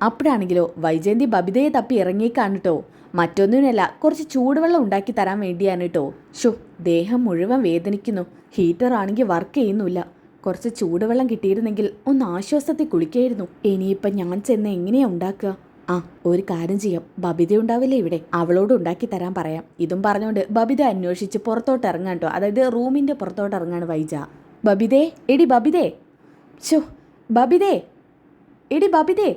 അപ്പോഴാണെങ്കിലോ വൈജയന്തി ബബിതയെ തപ്പി ഇറങ്ങിയേക്കാണ് കേട്ടോ. മറ്റൊന്നിനല്ല, കുറച്ച് ചൂടുവെള്ളം ഉണ്ടാക്കി തരാൻ വേണ്ടിയാണ് കേട്ടോ. ദേഹം മുഴുവൻ വേദനിക്കുന്നു. ഹീറ്റർ ആണെങ്കിൽ വർക്ക് ചെയ്യുന്നില്ല. കുറച്ച് ചൂടുവെള്ളം കിട്ടിയിരുന്നെങ്കിൽ ഒന്ന് ആശ്വാസത്തിൽ കുളിക്കായിരുന്നു. ഇനിയിപ്പം ഞാൻ ചെന്ന് എങ്ങനെയാ ഉണ്ടാക്കുക? ഒരു കാര്യം ചെയ്യാം, ബബിത ഉണ്ടാവില്ലേ ഇവിടെ, അവളോട് ഉണ്ടാക്കി തരാൻ പറയാം. ഇതും പറഞ്ഞുകൊണ്ട് ബബിത അന്വേഷിച്ച് പുറത്തോട്ട് ഇറങ്ങാൻ കേട്ടോ. അതായത് റൂമിൻ്റെ പുറത്തോട്ട് ഇറങ്ങാണ് വൈജ. ബബിതേ, എടി ബബിതേ, ബബിതേ, എടി ബബിതേ.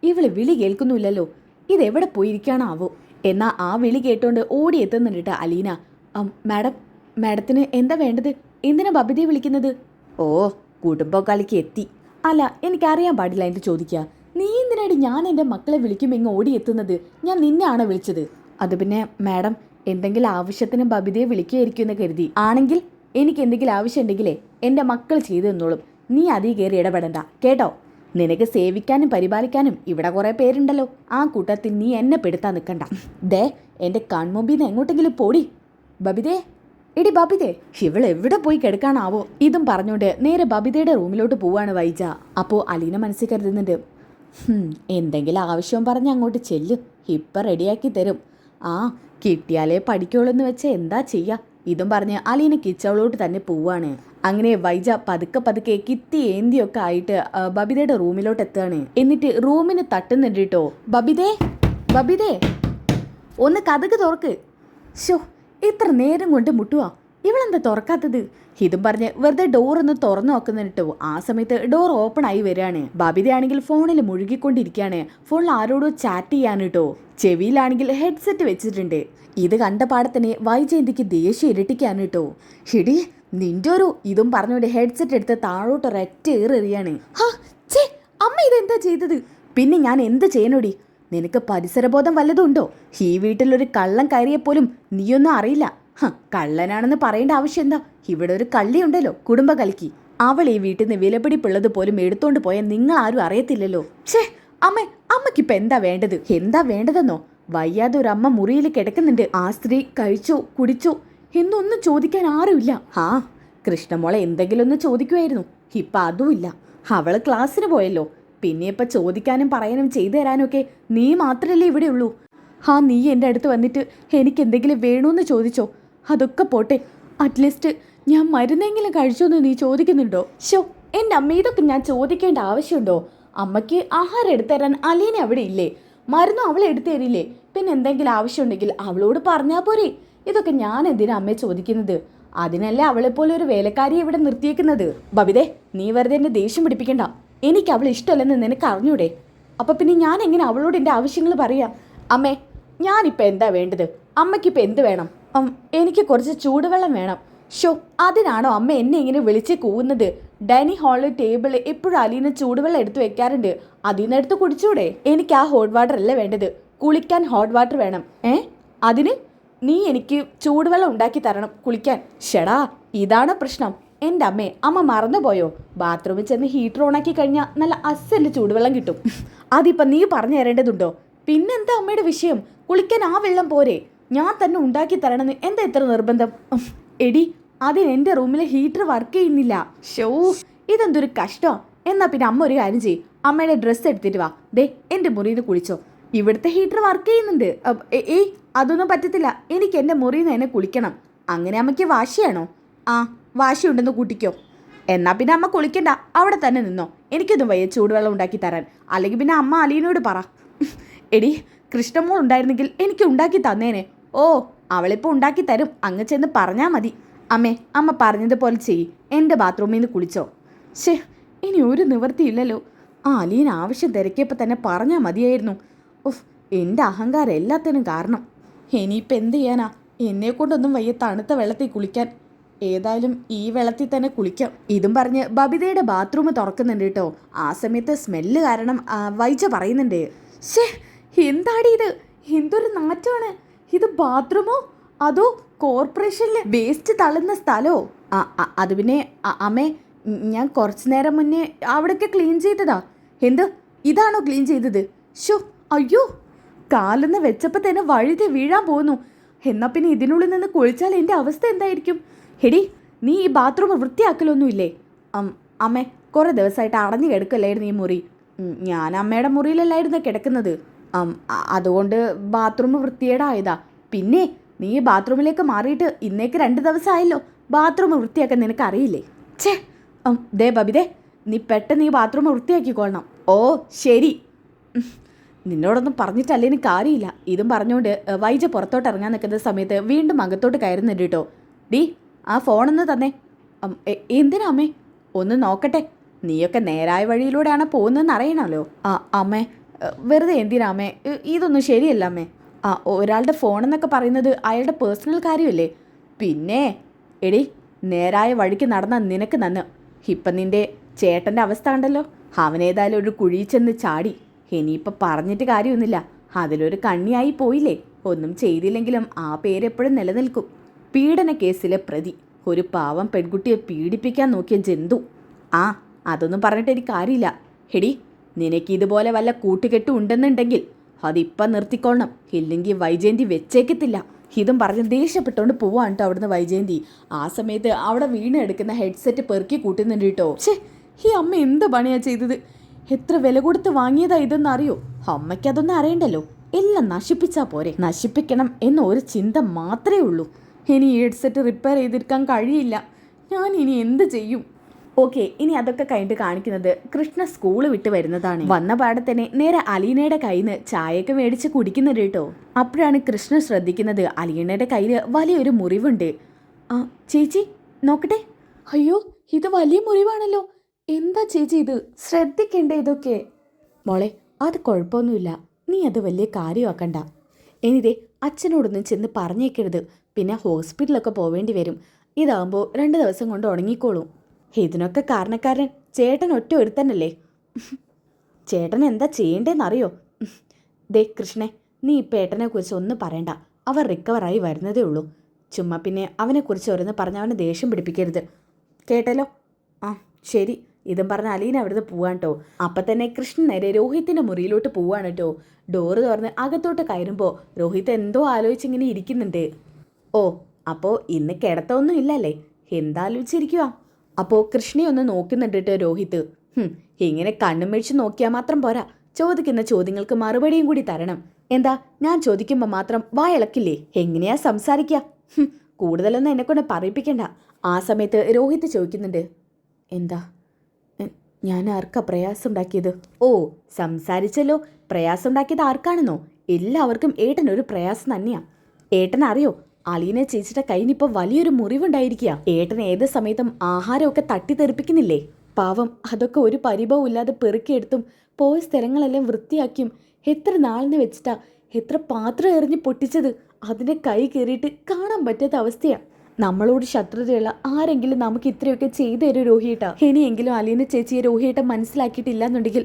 ഇവള് വിളി കേൾക്കുന്നില്ലല്ലോ. ഇതെവിടെ പോയിരിക്കാണാവോ? എന്നാ ആ വിളി കേട്ടോണ്ട് ഓടി എത്തുന്നുണ്ട് അലീന. മാഡത്തിന് എന്താ വേണ്ടത്? എന്തിനാ ബബിതയെ വിളിക്കുന്നത്? കുടുംബക്കാളിക്ക് എത്തി. അല്ല, എനിക്കറിയാൻ പാടില്ല എന്ന് ചോദിക്കുക. നീ എന്തിനാടി ഞാൻ എൻ്റെ മക്കളെ വിളിക്കുമ്പോൾ ഇങ്ങ് ഓടിയെത്തുന്നത്? ഞാൻ നിന്നെയാണോ വിളിച്ചത്? അത് പിന്നെ മാഡം, എന്തെങ്കിലും ആവശ്യത്തിന് ബബിതയെ വിളിക്കുകയായിരിക്കും എന്ന് കരുതി. ആണെങ്കിൽ എനിക്ക് എന്തെങ്കിലും ആവശ്യം ഉണ്ടെങ്കിലേ എൻ്റെ മക്കൾ ചെയ്തു തന്നോളും. നീ അതിൽ കയറി ഇടപെടണ്ട കേട്ടോ. നിനക്ക് സേവിക്കാനും പരിപാലിക്കാനും ഇവിടെ കുറേ പേരുണ്ടല്ലോ. ആ കൂട്ടത്തിൽ നീ എന്നെ പെടുത്താൻ നിൽക്കണ്ട. എൻ്റെ കൺമുമ്പിൽ നിന്ന് എങ്ങോട്ടെങ്കിലും പോടി. ബബിതേ, എടി ബബിതേ. ഇവളെവിടെ പോയി കിടക്കാനാവോ? ഇതും പറഞ്ഞുകൊണ്ട് നേരെ ബബിതയുടെ റൂമിലോട്ട് പോവാണ് വൈജ. അപ്പോൾ അലീന മനസ്സിൽ കരുതുന്നുണ്ട്, എന്തെങ്കിലും ആവശ്യം പറഞ്ഞ് അങ്ങോട്ട് ചെല്ലും, ഇപ്പം റെഡിയാക്കി തരും. കിട്ടിയാലേ പഠിക്കുള്ളൂ എന്ന് വെച്ചാൽ എന്താ ചെയ്യുക? ഇതും പറഞ്ഞ് അലീന കിച്ചവളോട്ട് തന്നെ പോവാണ്. അങ്ങനെ വൈജ പതുക്കെ കിത്തി ഏന്തിയൊക്കെ ആയിട്ട് ബബിതയുടെ റൂമിലോട്ട് എത്തുകയാണ്. എന്നിട്ട് റൂമിന് തട്ടുന്നുണ്ട് കേട്ടോ. ബബിതേ, ഒന്ന് കതക് തുറക്ക്. ഇത്ര നേരം കൊണ്ട് മുട്ടുവാ, ഇവളെന്താ തുറക്കാത്തത്? ഇതും പറഞ്ഞ് വെറുതെ ഡോർ ഒന്ന് തുറന്നു നോക്കുന്നുണ്ട്. ആ സമയത്ത് ഡോർ ഓപ്പൺ ആയി വരികയാണ്. ബബിതയാണെങ്കിൽ ഫോണിൽ മുഴുകിക്കൊണ്ടിരിക്കുകയാണ്. ഫോണിൽ ആരോടോ ചാറ്റ് ചെയ്യാൻ കേട്ടോ. ചെവിയിലാണെങ്കിൽ ഹെഡ്സെറ്റ് വെച്ചിട്ടുണ്ട്. ഇത് കണ്ട പാടത്തന്നെ വൈജയന്തിക്ക് ദേഷ്യം ഇരട്ടിക്കാണ് കേട്ടോ. ഹിടി നിന്റെ ഒരു ഇതും പറഞ്ഞുകൊണ്ട് ഹെഡ്സെറ്റ് എടുത്ത് താഴോട്ട് ഒരൊറ്റ ഏറിയാണ്. അമ്മ ഇതെന്താ ചെയ്തത്? പിന്നെ ഞാൻ എന്ത് ചെയ്യണോടി? നിനക്ക് പരിസരബോധം വല്ലതും ഉണ്ടോ? ഈ വീട്ടിലൊരു കള്ളൻ കയറിയപ്പോലും നീയൊന്നും അറിയില്ല. കള്ളനാണെന്ന് പറയേണ്ട ആവശ്യം എന്താ? ഇവിടെ ഒരു കള്ളിയുണ്ടല്ലോ, കുടുംബ കലക്കി. അവൾ ഈ വീട്ടിൽ നിന്ന് വിലപിടിപ്പുള്ളത് പോലും എടുത്തോണ്ട് പോയാൽ നിങ്ങൾ ആരും അറിയത്തില്ലല്ലോ. അമ്മയ്ക്കിപ്പോൾ എന്താ വേണ്ടത്? എന്താ വേണ്ടതെന്നോ? വയ്യാതെ ഒരു അമ്മ മുറിയിൽ കിടക്കുന്നുണ്ട്. ആ സ്ത്രീ കഴിച്ചോ കുടിച്ചോ എന്നൊന്നും ചോദിക്കാൻ ആരുമില്ല. കൃഷ്ണമോളെ എന്തെങ്കിലും ഒന്ന് ചോദിക്കുമായിരുന്നു. ഇപ്പം അതുമില്ല. അവള് ക്ലാസ്സിന് പോയല്ലോ. പിന്നെ ഇപ്പം ചോദിക്കാനും പറയാനും ചെയ്തു തരാനൊക്കെ നീ മാത്രമല്ലേ ഇവിടെ ഉള്ളൂ. നീ എൻ്റെ അടുത്ത് വന്നിട്ട് എനിക്ക് എന്തെങ്കിലും വേണമെന്ന് ചോദിച്ചോ? അതൊക്കെ പോട്ടെ, അറ്റ്ലീസ്റ്റ് ഞാൻ മരുന്നെങ്കിലും കഴിച്ചോന്ന് നീ ചോദിക്കുന്നുണ്ടോ? എൻ്റെ അമ്മ, ഇതൊക്കെ ഞാൻ ചോദിക്കേണ്ട ആവശ്യമുണ്ടോ? അമ്മയ്ക്ക് ആഹാരം എടുത്തു തരാൻ അലീന അവിടെ ഇല്ലേ? മരുന്നും അവളെ എടുത്തു തരില്ലേ? പിന്നെ എന്തെങ്കിലും ആവശ്യമുണ്ടെങ്കിൽ അവളോട് പറഞ്ഞാൽ പോരെ. ഇതൊക്കെ ഞാൻ എന്തിനാ അമ്മയെ ചോദിക്കുന്നത്? അതിനല്ലേ അവളെപ്പോലെ ഒരു വേലക്കാരിയെ ഇവിടെ നിർത്തിയേക്കുന്നത്. ബബിതേ, നീ വെറുതെ എന്നെ ദേഷ്യം പിടിപ്പിക്കണ്ട. എനിക്ക് അവൾ ഇഷ്ടമല്ലെന്ന് നിനക്ക് അറിഞ്ഞൂടെ? അപ്പം പിന്നെ ഞാൻ എങ്ങനെ അവളോട് എൻ്റെ ആവശ്യങ്ങൾ പറയാം? അമ്മേ, ഞാനിപ്പോൾ എന്താ വേണ്ടത്? അമ്മയ്ക്കിപ്പോൾ എന്ത് വേണം? എനിക്ക് കുറച്ച് ചൂടുവെള്ളം വേണം. അതിനാണോ അമ്മ എന്നെ ഇങ്ങനെ വിളിച്ച് കൂവുന്നത്? ഡൈനിങ് ഹാളിൽ ടേബിളിൽ എപ്പോഴും അലീന ചൂടുവെള്ളം എടുത്ത് വെക്കാറുണ്ട്. അതിൽ നിന്ന് എടുത്ത് കുടിച്ചൂടെ? എനിക്ക് ആ ഹോട്ട് വാട്ടർ അല്ല വേണ്ടത്, കുളിക്കാൻ ഹോട്ട് വാട്ടർ വേണം. അതിന് നീ എനിക്ക് ചൂടുവെള്ളം ഉണ്ടാക്കി തരണം കുളിക്കാൻ. ഇതാണോ പ്രശ്നം? എൻ്റെ അമ്മ മറന്നുപോയോ? ബാത്റൂമിൽ ചെന്ന് ഹീറ്റർ ഓണാക്കി കഴിഞ്ഞാൽ നല്ല അസല് ചൂടുവെള്ളം കിട്ടും. അതിപ്പം നീ പറഞ്ഞു തരേണ്ടതുണ്ടോ? പിന്നെന്താ അമ്മയുടെ വിഷയം? കുളിക്കാൻ ആ വെള്ളം പോരെ? ഞാൻ തന്നെ ഉണ്ടാക്കി തരണമെന്ന് എന്താ ഇത്ര നിർബന്ധം? എടി, അതിന് എൻ്റെ റൂമിലെ ഹീറ്റർ വർക്ക് ചെയ്യുന്നില്ല. ഇതെന്തൊരു കഷ്ടം. എന്നാൽ പിന്നെ അമ്മ ഒരു കാര്യം ചെയ്യും, അമ്മയുടെ ഡ്രസ്സ് എടുത്തിട്ട് വാ. എൻ്റെ മുറിയിൽ നിന്ന് കുളിച്ചോ. ഇവിടുത്തെ ഹീറ്റർ വർക്ക് ചെയ്യുന്നുണ്ട്. അതൊന്നും പറ്റത്തില്ല. എനിക്ക് എൻ്റെ മുറിയിൽ നിന്ന് തന്നെ കുളിക്കണം. അങ്ങനെ അമ്മയ്ക്ക് വാശിയാണോ? ആ, വാശിയുണ്ടെന്ന് കൂട്ടിക്കോ. എന്നാൽ പിന്നെ അമ്മ കുളിക്കണ്ട, അവിടെ തന്നെ നിന്നോ. എനിക്കൊന്നും വയ്യ ചൂടുവെള്ളം ഉണ്ടാക്കി തരാൻ. അല്ലെങ്കിൽ പിന്നെ അമ്മ അലീനോട് പറ. എടി, കൃഷ്ണമോൾ ഉണ്ടായിരുന്നെങ്കിൽ എനിക്ക് ഉണ്ടാക്കി തന്നേനെ. ഓ, അവളിപ്പോൾ ഉണ്ടാക്കി തരും, അങ്ങ് ചെന്ന് പറഞ്ഞാൽ മതി. അമ്മ പറഞ്ഞതുപോലെ ചെയ്യ്. എൻ്റെ ബാത്റൂമിൽ നിന്ന് കുളിച്ചോ. ശേ, ഇനി ഒരു നിവൃത്തിയില്ലല്ലോ. ആ അലീന ആവശ്യം തിരക്കിയപ്പോൾ തന്നെ പറഞ്ഞാൽ മതിയായിരുന്നു. ഉഫ്, എൻ്റെ അഹങ്കാരം എല്ലാത്തിനും കാരണം. ഇനിയിപ്പോൾ എന്ത് ചെയ്യാനാ? എന്നെക്കൊണ്ടൊന്നും വയ്യ തണുത്ത വെള്ളത്തിൽ കുളിക്കാൻ. ഏതായാലും ഈ വെള്ളത്തിൽ തന്നെ കുളിക്കാം. ഇതും പറഞ്ഞ് ബബിതയുടെ ബാത്റൂം തുറക്കുന്നുണ്ട് കേട്ടോ. ആ സമയത്ത് സ്മെല്ല് കാരണം വൈജ പറയുന്നുണ്ട്, ശേ, എന്താടി ഇത്? എന്തൊരു നാറ്റമാണ് ഇത്. ബാത്റൂമോ അതോ കോർപ്പറേഷനിലെ വേസ്റ്റ് തള്ളുന്ന സ്ഥലമോ? അത് പിന്നെ അമ്മേ, ഞാൻ കുറച്ചു നേരം മുന്നേ അവിടെയൊക്കെ ക്ലീൻ ചെയ്തതാ. എന്ത്, ഇതാണോ ക്ലീൻ ചെയ്തത്? ഷോ, അയ്യോ, കാലെന്ന് വെച്ചപ്പോൾ തന്നെ വഴുതി വീഴാൻ പോകുന്നു. എന്നാൽ പിന്നെ ഇതിനുള്ളിൽ നിന്ന് കുളിച്ചാൽ എൻ്റെ അവസ്ഥ എന്തായിരിക്കും? ഹെടി, നീ ഈ ബാത്റൂം വൃത്തിയാക്കലൊന്നുമില്ലേ? അമ്മേ, കുറേ ദിവസമായിട്ട് അടഞ്ഞു കിടക്കല്ലായിരുന്നു ഈ മുറി. ഞാൻ അമ്മയുടെ മുറിയിലല്ലായിരുന്നു കിടക്കുന്നത്. അതുകൊണ്ട് ബാത്റൂം വൃത്തികേടായതാ. പിന്നെ നീ ബാത്റൂമിലേക്ക് മാറിയിട്ട് ഇന്നേക്ക് 2 ദിവസമായല്ലോ. ബാത്റൂം വൃത്തിയാക്കാൻ നിനക്ക് അറിയില്ലേ? ഛേ, ദേ ബബിതേ, നീ പെട്ടെന്ന് ഈ ബാത്റൂം വൃത്തിയാക്കിക്കൊള്ളണം. ഓ ശരി, നിന്നോടൊന്നും പറഞ്ഞിട്ടല്ലേന് കാര്യമില്ല. ഇതും പറഞ്ഞുകൊണ്ട് വൈജ പുറത്തോട്ട് ഇറങ്ങാൻ നിൽക്കുന്ന സമയത്ത് വീണ്ടും അകത്തോട്ട് കയറുന്നുണ്ട് കേട്ടോ. ഡി, ആ ഫോണൊന്ന് തന്നെ. എന്തിനാ അമ്മേ? ഒന്ന് നോക്കട്ടെ. നീയൊക്കെ നേരായ വഴിയിലൂടെയാണ് പോകുന്നതെന്ന് അറിയണമല്ലോ. അമ്മേ, വെറുതെ എന്തിനാ അമ്മേ? ഇതൊന്നും ശരിയല്ല അമ്മേ. ഒരാളുടെ ഫോണെന്നൊക്കെ പറയുന്നത് അയാളുടെ പേഴ്സണൽ കാര്യമല്ലേ? പിന്നെ എടി, നേരായ വഴിക്ക് നടന്നാൽ നിനക്ക് നന്ന്. ഇപ്പം നിൻ്റെ ചേട്ടൻ്റെ അവസ്ഥ കണ്ടല്ലോ. അവനേതായാലും ഒരു കുഴിയിൽ ചെന്ന് ചാടി. ഇനിയിപ്പോൾ പറഞ്ഞിട്ട് കാര്യമൊന്നുമില്ല. അതിലൊരു കണ്ണിയായി പോയില്ലേ. ഒന്നും ചെയ്തില്ലെങ്കിലും ആ പേരെപ്പോഴും നിലനിൽക്കും. പീഡന കേസിലെ പ്രതി, ഒരു പാവം പെൺകുട്ടിയെ പീഡിപ്പിക്കാൻ നോക്കിയ ജന്തു. അതൊന്നും പറഞ്ഞിട്ട് എനിക്ക് കാര്യമില്ല. ഹെടി, നിനക്ക് ഇതുപോലെ വല്ല കൂട്ടുകെട്ടും ഉണ്ടെന്നുണ്ടെങ്കിൽ അതിപ്പം നിർത്തിക്കൊള്ളണം. ഇല്ലെങ്കിൽ വൈജയന്തി വെച്ചേക്കത്തില്ല. ഇതും പറഞ്ഞ് ദേഷ്യപ്പെട്ടുകൊണ്ട് പോവാണ് കേട്ടോ അവിടുന്ന് വൈജയന്തി. ആ സമയത്ത് അവിടെ വീണ് എടുക്കുന്ന ഹെഡ്സെറ്റ് പെറുക്കി കൂട്ടുന്നുണ്ട് കേട്ടോ. ഛേ, ഈ അമ്മ എന്ത് പണിയാണ് ചെയ്തത്? എത്ര വില കൊടുത്ത് വാങ്ങിയതാ ഇതെന്ന് അറിയോ? അമ്മയ്ക്കതൊന്നും അറിയണ്ടല്ലോ. എല്ലാം നശിപ്പിച്ചാൽ പോരെ. നശിപ്പിക്കണം എന്ന ഒരു ചിന്ത മാത്രമേ ഉള്ളൂ. ഇനി ഈ ഹെഡ്സെറ്റ് റിപ്പയർ ചെയ്തെടുക്കാൻ കഴിയില്ല. ഞാൻ ഇനി എന്ത് ചെയ്യും? ഓക്കെ, ഇനി അതൊക്കെ കഴിഞ്ഞിട്ട് കാണിക്കുന്നത് കൃഷ്ണ സ്കൂൾ വിട്ട് വരുന്നതാണ്. വന്ന പാടെ തന്നെ നേരെ അലീനയുടെ കയ്യിൽ നിന്ന് ചായയൊക്കെ മേടിച്ച് കുടിക്കുന്നുണ്ട് കേട്ടോ. അപ്പോഴാണ് കൃഷ്ണ ശ്രദ്ധിക്കുന്നത് അലീനയുടെ കയ്യിൽ വലിയൊരു മുറിവുണ്ട്. ചേച്ചി നോക്കട്ടെ. അയ്യോ, ഇത് വലിയ മുറിവാണല്ലോ. എന്താ ചേച്ചി ഇത്? ശ്രദ്ധിക്കണ്ടേ ഇതൊക്കെ? മോളെ, അത് കുഴപ്പമൊന്നുമില്ല. നീ അത് വലിയ കാര്യമാക്കണ്ട. എനിതേ അച്ഛനോടൊന്നും ചെന്ന് പറഞ്ഞേക്കരുത്. പിന്നെ ഹോസ്പിറ്റലൊക്കെ പോവേണ്ടി വരും. ഇതാകുമ്പോൾ 2 ദിവസം കൊണ്ട് ഉണങ്ങിക്കോളും. ഇതിനൊക്കെ കാരണക്കാരൻ ചേട്ടൻ ഒറ്റ ഒരുത്തന്നല്ലേ? ചേട്ടൻ എന്താ ചെയ്യേണ്ടതെന്നറിയോ? ദേ കൃഷ്ണേ, നീ ഇപ്പം ഏട്ടനെക്കുറിച്ച് ഒന്നും പറയണ്ട. അവർ റിക്കവറായി വരുന്നതേ ഉള്ളൂ. ചുമ്മാ പിന്നെ അവനെക്കുറിച്ച് ഓരോന്ന് പറഞ്ഞ് അവനെ ദേഷ്യം പിടിപ്പിക്കരുത്. കേട്ടല്ലോ? ശരി. ഇതും പറഞ്ഞ് അലീന അവിടുന്ന് പോവാൻ കേട്ടോ. അപ്പം തന്നെ കൃഷ്ണൻ നേരെ രോഹിത്തിൻ്റെ മുറിയിലോട്ട് പോവാണ് കേട്ടോ. ഡോറ് തുറന്ന് അകത്തോട്ട് കയറുമ്പോൾ രോഹിത് എന്തോ ആലോചിച്ചിങ്ങനെ ഇരിക്കുന്നുണ്ട്. ഓ, അപ്പോൾ ഇന്ന് കിടത്തൊന്നും ഇല്ലല്ലേ? എന്താലോചിച്ചിരിക്കുക? അപ്പോൾ കൃഷ്ണയെ ഒന്ന് നോക്കുന്നുണ്ട് കേട്ടോ രോഹിത്. ഇങ്ങനെ കണ്ണും മേടിച്ച് നോക്കിയാൽ മാത്രം പോരാ. ചോദിക്കുന്ന ചോദ്യങ്ങൾക്ക് മറുപടിയും കൂടി തരണം. എന്താ, ഞാൻ ചോദിക്കുമ്പോൾ മാത്രം വായിളക്കില്ലേ? എങ്ങനെയാ സംസാരിക്കുക? കൂടുതലൊന്നും എന്നെക്കൊണ്ട് പറയിപ്പിക്കണ്ട. ആ സമയത്ത് രോഹിത് ചോദിക്കുന്നുണ്ട്, എന്താ ഞാൻ ആർക്കാ പ്രയാസം ഉണ്ടാക്കിയത്? ഓ, സംസാരിച്ചല്ലോ. പ്രയാസം ഉണ്ടാക്കിയത് ആർക്കാണെന്നോ? എല്ലാവർക്കും ഏട്ടനൊരു പ്രയാസം തന്നെയാ. ഏട്ടൻ അറിയോ, അലീന ചേച്ചിയുടെ കയ്യിനിപ്പോൾ വലിയൊരു മുറിവുണ്ടായിരിക്കുക. ഏട്ടൻ ഏത് സമയത്തും ആഹാരമൊക്കെ തട്ടിത്തെറിപ്പിക്കുന്നില്ലേ? പാവം, അതൊക്കെ ഒരു പരിഭവം ഇല്ലാതെ പെറുക്കിയെടുത്തും പോയ സ്ഥലങ്ങളെല്ലാം വൃത്തിയാക്കിയും എത്ര നാളിന് വെച്ചിട്ടാ എത്ര പാത്രം എറിഞ്ഞ് പൊട്ടിച്ചത്. അതിൻ്റെ കൈ കയറിയിട്ട് കാണാൻ പറ്റാത്ത അവസ്ഥയാണ്. നമ്മളോട് ശത്രുതയുള്ള ആരെങ്കിലും നമുക്ക് ഇത്രയൊക്കെ ചെയ്തു തരും രോഹിയേട്ടാ. ഇനിയെങ്കിലും അലീന ചേച്ചിയെ രോഹിയേട്ടൻ മനസ്സിലാക്കിയിട്ടില്ല എന്നുണ്ടെങ്കിൽ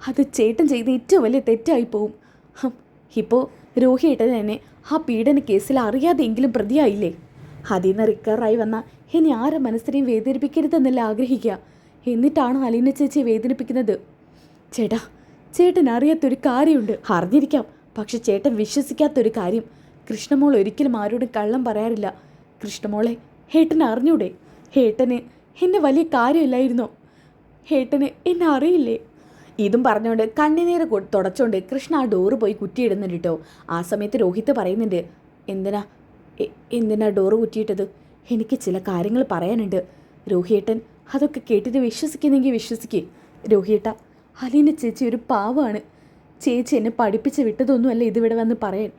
അത് ചേട്ടൻ ചെയ്ത് ഏറ്റവും വലിയ തെറ്റായി പോവും. ഇപ്പോൾ രോഹിയേട്ടൻ തന്നെ ആ പീഡന കേസിൽ അറിയാതെങ്കിലും പ്രതിയായില്ലേ? അതിൽ നിന്ന് റിക്കവറായി വന്നാൽ ഇനി ആരെ മനസ്സിനെയും വേദനിപ്പിക്കരുതെന്നല്ല ആഗ്രഹിക്കുക. എന്നിട്ടാണോ അലീന ചേച്ചിയെ വേദനിപ്പിക്കുന്നത്? ചേട്ടൻ അറിയാത്തൊരു കാര്യമുണ്ട്. അറിഞ്ഞിരിക്കാം, പക്ഷെ ചേട്ടൻ വിശ്വസിക്കാത്തൊരു കാര്യം. കൃഷ്ണമോൾ ഒരിക്കലും ആരോടും കള്ളം പറയാറില്ല. കൃഷ്ണമോളെ, ഏട്ടന് അറിഞ്ഞൂടെ? ഏട്ടന് എന്നെ വലിയ കാര്യമില്ലായിരുന്നോ? ഏട്ടന് എന്നെ അറിയില്ലേ? ഇതും പറഞ്ഞുകൊണ്ട് കണ്ണുനീര് തുടച്ചുകൊണ്ട് കൃഷ്ണ ആ ഡോറ് പോയി കുറ്റിയിടുന്നുണ്ട് കേട്ടോ. ആ സമയത്ത് രോഹിത് പറയുന്നുണ്ട്, എന്തിനാ എന്തിനാ ഡോറ് കുറ്റിയിട്ടത്? എനിക്ക് ചില കാര്യങ്ങൾ പറയാനുണ്ട്. രോഹിയേട്ടൻ അതൊക്കെ കേട്ടിട്ട് വിശ്വസിക്കുന്നെങ്കിൽ വിശ്വസിക്കേ. രോഹിയേട്ട, അലീന ചേച്ചി ഒരു പാവമാണ്. ചേച്ചി എന്നെ പഠിപ്പിച്ച് വിട്ടതൊന്നുമല്ല ഇതിവിടെ വന്ന് പറയാൻ.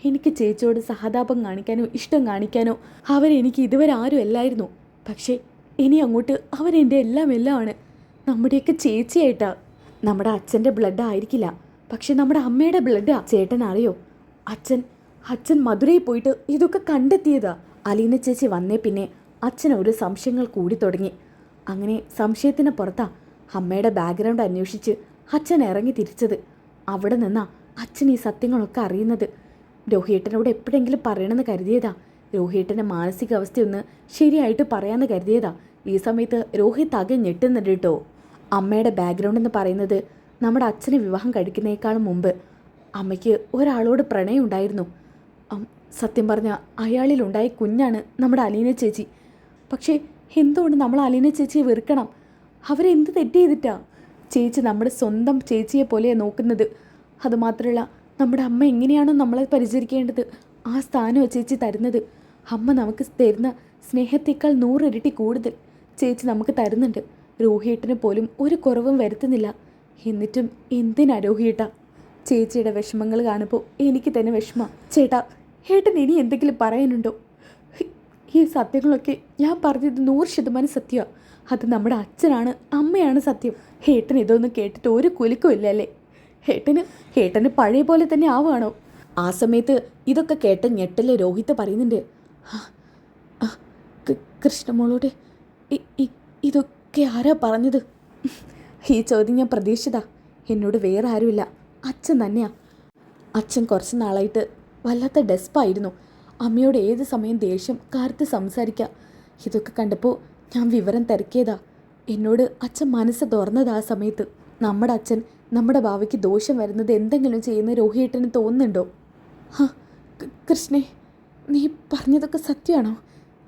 എനിക്ക് ചേച്ചിയോട് സഹതാപം കാണിക്കാനോ ഇഷ്ടം കാണിക്കാനോ അവരെനിക്ക് ഇതുവരെ ആരും അല്ലായിരുന്നു. പക്ഷേ ഇനി അങ്ങോട്ട് അവരെൻ്റെ എല്ലാമാണ്. നമ്മുടെയൊക്കെ ചേച്ചിയായിട്ടാ. നമ്മുടെ അച്ഛൻ്റെ ബ്ലഡ് ആയിരിക്കില്ല, പക്ഷെ നമ്മുടെ അമ്മയുടെ ബ്ലഡാ. ചേട്ടൻ അറിയോ, അച്ഛൻ മധുരയിൽ പോയിട്ട് ഇതൊക്കെ കണ്ടെത്തിയതാ. അലീന ചേച്ചി വന്നേ പിന്നെ അച്ഛന് ഒരു സംശയങ്ങൾ കൂടി തുടങ്ങി. അങ്ങനെ സംശയത്തിന് പുറത്താ അമ്മയുടെ ബാക്ക്ഗ്രൗണ്ട് അന്വേഷിച്ച് അച്ഛൻ ഇറങ്ങി തിരിച്ചത്. അവിടെ നിന്നാ അച്ഛൻ ഈ സത്യങ്ങളൊക്കെ അറിയുന്നത്. രോഹിയേട്ടനോട് എപ്പോഴെങ്കിലും പറയണമെന്ന് കരുതിയതാ. രോഹിയേട്ടൻ്റെ മാനസികാവസ്ഥയൊന്ന് ശരിയായിട്ട് പറയാമെന്ന് കരുതിയതാ. ഈ സമയത്ത് രോഹിത് ആകെ ഞെട്ടുന്നുണ്ട് കേട്ടോ. അമ്മയുടെ ബാക്ക്ഗ്രൗണ്ട് എന്ന് പറയുന്നത് നമ്മുടെ അച്ഛനെ വിവാഹം കഴിക്കുന്നേക്കാളും മുമ്പ് അമ്മയ്ക്ക് ഒരാളോട് പ്രണയം ഉണ്ടായിരുന്നു. സത്യം പറഞ്ഞാൽ അയാളിലുണ്ടായ കുഞ്ഞാണ് നമ്മുടെ അലീന ചേച്ചി. പക്ഷേ എന്തുകൊണ്ട് നമ്മൾ അലീന ചേച്ചിയെ വെറുക്കണം? അവരെന്ത് തെറ്റ് ചെയ്തിട്ടാ? ചേച്ചി നമ്മുടെ സ്വന്തം ചേച്ചിയെ പോലെയാണ് നോക്കുന്നത്. അതുമാത്രമല്ല, നമ്മുടെ അമ്മ എങ്ങനെയാണോ നമ്മളെ പരിചരിക്കേണ്ടത് ആ സ്ഥാനമോ ചേച്ചി തരുന്നത്. അമ്മ നമുക്ക് തരുന്ന സ്നേഹത്തേക്കാൾ 100 ഇരട്ടി കൂടുതൽ ചേച്ചി നമുക്ക് തരുന്നുണ്ട്. രോഹിയേട്ടന് പോലും ഒരു കുറവും വരുത്തുന്നില്ല. എന്നിട്ടും എന്തിനാ രോഹിയേട്ട? ചേച്ചിയുടെ വിഷമങ്ങൾ കാണുമ്പോൾ എനിക്ക് തന്നെ വിഷമം. ചേട്ടാ, ഏട്ടൻ ഇനി എന്തെങ്കിലും പറയാനുണ്ടോ? ഈ സത്യങ്ങളൊക്കെ ഞാൻ പറഞ്ഞത് 100% സത്യമാണ്. അത് നമ്മുടെ അച്ഛനാണ്, അമ്മയാണ് സത്യം. ഏട്ടൻ ഇതൊന്നും കേട്ടിട്ട് ഒരു കുലുക്കും ഇല്ല അല്ലേ? ഏട്ടന് പഴയ പോലെ തന്നെ ആവുകയാണോ? ആ സമയത്ത് ഇതൊക്കെ കേട്ട ഞെട്ടല് രോഹിത് പറയുന്നുണ്ട്. കൃഷ്ണമോളോട് ഇതൊക്കെ ആരാ പറഞ്ഞത്? ഈ ചോദ്യം ഞാൻ പ്രതീക്ഷിച്ചതാ. എന്നോട് വേറെ ആരുമില്ല, അച്ഛൻ തന്നെയാ. അച്ഛൻ കുറച്ച് നാളായിട്ട് വല്ലാത്ത ഡെസ്പായിരുന്നു. അമ്മയോട് ഏത് സമയം ദേഷ്യം കാർത്ത് സംസാരിക്കുക. ഇതൊക്കെ കണ്ടപ്പോൾ ഞാൻ വിവരം തിരക്കിയതാ. എന്നോട് അച്ഛൻ മനസ്സ് തുറന്നതാ. ആ സമയത്ത് നമ്മുടെ അച്ഛൻ നമ്മുടെ ഭാവിക്ക് ദോഷം വരുന്നത് എന്തെങ്കിലും ചെയ്യുന്ന രോഹിയേട്ടന് തോന്നുന്നുണ്ടോ? കൃഷ്ണേ, നീ പറഞ്ഞതൊക്കെ സത്യമാണോ?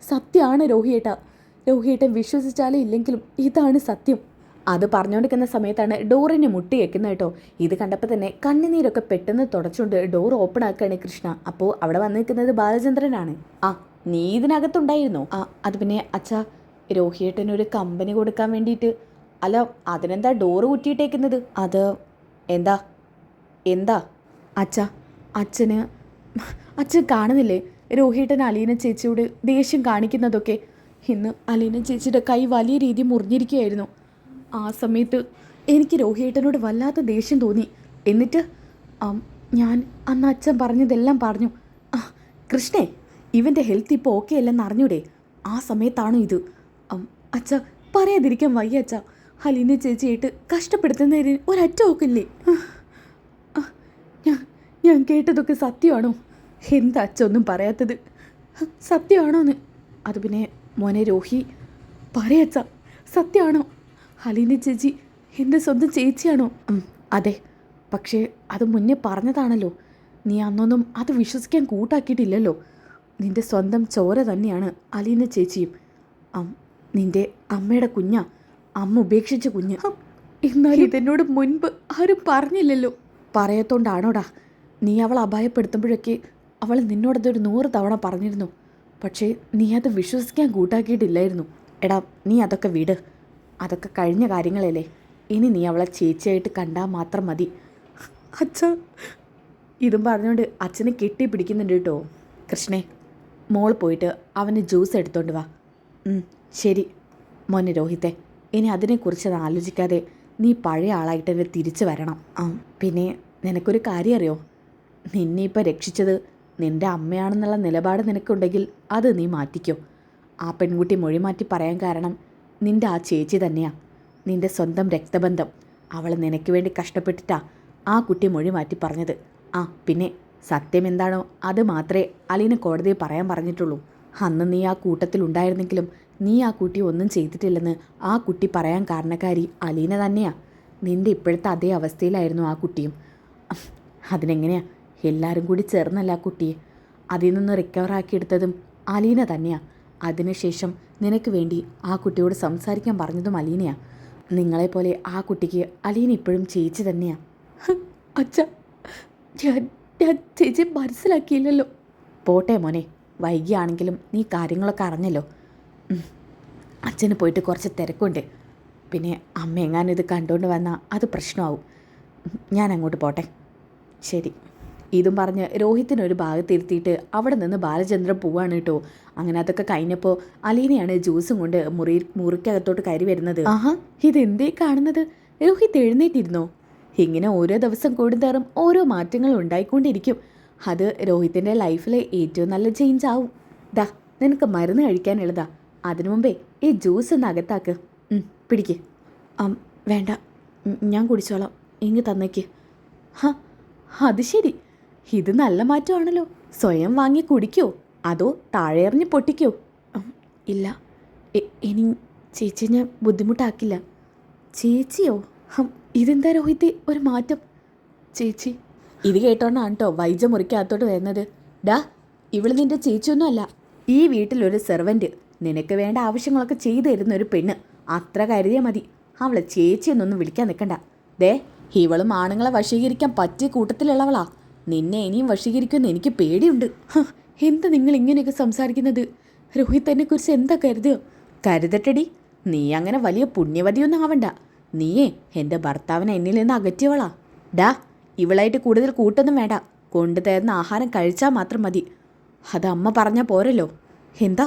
സത്യമാണ് രോഹിയേട്ട. രോഹിയേട്ടൻ വിശ്വസിച്ചാലേ ഇല്ലെങ്കിലും ഇതാണ് സത്യം. അത് പറഞ്ഞുകൊണ്ടിരിക്കുന്ന സമയത്താണ് ഡോറിനെ മുട്ടി വെക്കുന്നത് കേട്ടോ. ഇത് കണ്ടപ്പോൾ തന്നെ കണ്ണുനീരൊക്കെ പെട്ടെന്ന് തുടച്ചുകൊണ്ട് ഡോർ ഓപ്പൺ ആക്കുകയാണ് കൃഷ്ണ. അപ്പോൾ അവിടെ വന്ന് നിൽക്കുന്നത് ബാലചന്ദ്രനാണ്. നീ ഇതിനകത്തുണ്ടായിരുന്നോ? അത് പിന്നെ അച്ഛാ, രോഹിയേട്ടനൊരു കമ്പനി കൊടുക്കാൻ വേണ്ടിയിട്ട്. അല്ല, അതിനെന്താ ഡോറ് കുറ്റിയിട്ടേക്കുന്നത്? അത് എന്താ അച്ഛൻ കാണുന്നില്ലേ രോഹിയേട്ടൻ അലീന ചേച്ചിയോട് ദേഷ്യം കാണിക്കുന്നതൊക്കെ? ഇന്ന് അലീന ചേച്ചിയുടെ കൈ വലിയ രീതിയിൽ മുറിഞ്ഞിരിക്കുകയായിരുന്നു. ആ സമയത്ത് എനിക്ക് രോഹിയേട്ടനോട് വല്ലാത്ത ദേഷ്യം തോന്നി. എന്നിട്ട് ഞാൻ അന്ന് അച്ഛൻ പറഞ്ഞതെല്ലാം പറഞ്ഞു. കൃഷ്ണേ, ഇവൻ്റെ ഹെൽത്ത് ഇപ്പോൾ ഓക്കെ അല്ലെന്ന് അറിഞ്ഞൂടെ? ആ സമയത്താണോ ഇത്? അച്ഛ, പറയാതിരിക്കാൻ വയ്യ അച്ഛ. അലീന ചേച്ചിയായിട്ട് കഷ്ടപ്പെടുത്തുന്നതിന് ഒരറ്റ ഓക്കില്ലേ? ഞാൻ കേട്ടതൊക്കെ സത്യമാണോ? എന്താ അച്ഛ ഒന്നും പറയാത്തത്? സത്യമാണോന്ന്? അത് പിന്നെ മോനെ രോഹി, പറയച്ച, സത്യമാണോ? അലീന ചേച്ചി എൻ്റെ സ്വന്തം ചേച്ചിയാണോ? അതെ, പക്ഷേ അത് മുന്നേ പറഞ്ഞതാണല്ലോ. നീ അന്നൊന്നും അത് വിശ്വസിക്കാൻ കൂട്ടാക്കിയിട്ടില്ലല്ലോ. നിൻ്റെ സ്വന്തം ചോര തന്നെയാണ് അലീന ചേച്ചിയും. നിൻ്റെ അമ്മയുടെ കുഞ്ഞാ, അമ്മ ഉപേക്ഷിച്ച കുഞ്ഞ്. എന്നാൽ ഇതെന്നോട് മുൻപ് ആരും പറഞ്ഞില്ലല്ലോ. പറയത്തോണ്ടാണോടാ നീ അവളെ അപായപ്പെടുത്തുമ്പോഴൊക്കെ അവൾ നിന്നോടതൊരു 100 തവണ പറഞ്ഞിരുന്നു. പക്ഷേ നീ അത് വിശ്വസിക്കാൻ കൂട്ടാക്കിയിട്ടില്ലായിരുന്നു. എടാ, നീ അതൊക്കെ വിട്. അതൊക്കെ കഴിഞ്ഞ കാര്യങ്ങളല്ലേ. ഇനി നീ അവളെ ചേച്ചിയായിട്ട് കണ്ടാൽ മാത്രം മതി. അച്ഛ, ഇതും പറഞ്ഞുകൊണ്ട് അച്ഛനെ കെട്ടിപ്പിടിക്കുന്നുണ്ട് കേട്ടോ. കൃഷ്ണേ, മോൾ പോയിട്ട് അവന് ജ്യൂസ് എടുത്തോണ്ട് വാ. ശരി മോനെ രോഹിത്തെ, ഇനി അതിനെക്കുറിച്ച് ആലോചിക്കാതെ നീ പഴയ ആളായിട്ട് തന്നെ തിരിച്ചു വരണം. പിന്നെ നിനക്കൊരു കാര്യം അറിയോ? നിന്നെ ഇപ്പോൾ രക്ഷിച്ചത് നിൻ്റെ അമ്മയാണെന്നുള്ള നിലപാട് നിനക്കുണ്ടെങ്കിൽ അത് നീ മാറ്റിക്കോ. ആ പെൺകുട്ടി മൊഴി മാറ്റി പറയാൻ കാരണം നിൻ്റെ ആ ചേച്ചി തന്നെയാണ്, നിൻ്റെ സ്വന്തം രക്തബന്ധം. അവൾ നിനക്ക് വേണ്ടി കഷ്ടപ്പെട്ടിട്ടാ ആ കുട്ടി മൊഴി മാറ്റി പറഞ്ഞത്. പിന്നെ സത്യം എന്താണോ അത് മാത്രമേ അലീന കോടതിയിൽ പറയാൻ പറഞ്ഞിട്ടുള്ളൂ. അന്ന് നീ ആ കൂട്ടത്തിലുണ്ടായിരുന്നെങ്കിലും നീ ആ കുട്ടി ഒന്നും ചെയ്തിട്ടില്ലെന്ന് ആ കുട്ടി പറയാൻ കാരണക്കാരി അലീന തന്നെയാണ്. നിൻ്റെ ഇപ്പോഴത്തെ അതേ അവസ്ഥയിലായിരുന്നു ആ കുട്ടിയും. അതിനെങ്ങനെയാ? എല്ലാവരും കൂടി ചേർന്നല്ല ആ കുട്ടിയെ അതിൽ നിന്ന് റിക്കവറാക്കിയെടുത്തതും അലീന തന്നെയാണ്. അതിനുശേഷം നിനക്ക് വേണ്ടി ആ കുട്ടിയോട് സംസാരിക്കാൻ പറഞ്ഞതും അലീനയാണ്. നിങ്ങളെപ്പോലെ ആ കുട്ടിക്ക് അലീന ഇപ്പോഴും ചേച്ചി തന്നെയാണ്. അച്ഛ, ഞാൻ ചേച്ചി മനസ്സിലാക്കിയില്ലല്ലോ. പോട്ടെ മോനെ, വൈകിയാണെങ്കിലും നീ കാര്യങ്ങളൊക്കെ അറിഞ്ഞല്ലോ. അച്ഛന് പോയിട്ട് കുറച്ച് തിരക്കുണ്ട്. പിന്നെ അമ്മ എങ്ങാനും ഇത് കണ്ടുകൊണ്ട് വന്നാൽ അത് പ്രശ്നമാവും. ഞാൻ അങ്ങോട്ട് പോട്ടെ. ശരി. ഇതും പറഞ്ഞ് രോഹിത്തിനൊരു ഭാഗത്തിരുത്തിയിട്ട് അവിടെ നിന്ന് ബാലചന്ദ്രൻ പോവാണ് കേട്ടോ. അങ്ങനെ അതൊക്കെ കഴിഞ്ഞപ്പോൾ അലീനയാണ് ജ്യൂസും കൊണ്ട് മുറിക്കകത്തോട്ട് കയറി വരുന്നത്. ആഹാ, ഇതെന്തേ കാണുന്നത്? രോഹിത് എഴുന്നേറ്റിരുന്നോ? ഇങ്ങനെ ഓരോ ദിവസം കൂടുന്തോറും ഓരോ മാറ്റങ്ങൾ ഉണ്ടായിക്കൊണ്ടിരിക്കും. അത് രോഹിത്തിൻ്റെ ലൈഫിലെ ഏറ്റവും നല്ല ചേഞ്ച് ആവും. ദാ, നിനക്ക് മരുന്ന് കഴിക്കാനുള്ളതാ. അതിനു മുമ്പേ ഈ ജ്യൂസ് ഒന്ന് അകത്താക്ക്. പിടിക്ക്. വേണ്ട, ഞാൻ കുടിച്ചോളാം. ഇങ്ങ് തന്നേക്ക്. അത് ശരി, ഇത് നല്ല മാറ്റമാണല്ലോ. സ്വയം വാങ്ങി കുടിക്കോ അതോ താഴെ എറിഞ്ഞ് പൊട്ടിക്കോ? ഇല്ല, ഇനി ചേച്ചി ഞാൻ ബുദ്ധിമുട്ടാക്കില്ല. ചേച്ചിയോ? ഇതെന്താ രോഹിത്തെ ഒരു മാറ്റം? ചേച്ചി ഇത് കേട്ടോണ്ടാണ് കേട്ടോ വൈജ മുറിക്കകത്തോട്ട് വരുന്നത്. ഡാ, ഇവള് നിന്റെ ചേച്ചിയൊന്നും അല്ല. ഈ വീട്ടിലൊരു സെർവൻറ്റ്. നിനക്ക് വേണ്ട ആവശ്യങ്ങളൊക്കെ ചെയ്തു തരുന്ന ഒരു പെണ്ണ്. അത്ര കരുതിയാൽ മതി. അവളെ ചേച്ചിയൊന്നൊന്നും വിളിക്കാൻ നിൽക്കണ്ട. ദേ, ഇവളും ആണുങ്ങളെ വശീകരിക്കാൻ പറ്റിയ കൂട്ടത്തിലുള്ളവളാ. നിന്നെ ഇനിയും വശീകരിക്കുമെന്ന് എനിക്ക് പേടിയുണ്ട്. എന്താ നിങ്ങൾ ഇങ്ങനെയൊക്കെ സംസാരിക്കുന്നത്? രോഹിത് എന്നെക്കുറിച്ച് എന്താ കരുതുക? കരുതട്ടടി. നീ അങ്ങനെ വലിയ പുണ്യവതിയൊന്നും ആവണ്ട. നീയേ എൻ്റെ ഭർത്താവിനെ എന്നിൽ നിന്ന് അകറ്റിയവളാ. ഡാ, ഇവളായിട്ട് കൂടുതൽ കൂട്ടൊന്നും വേണ്ട. കൊണ്ടു തരുന്ന ആഹാരം കഴിച്ചാൽ മാത്രം മതി. അത് അമ്മ പറഞ്ഞാൽ പോരല്ലോ. എന്താ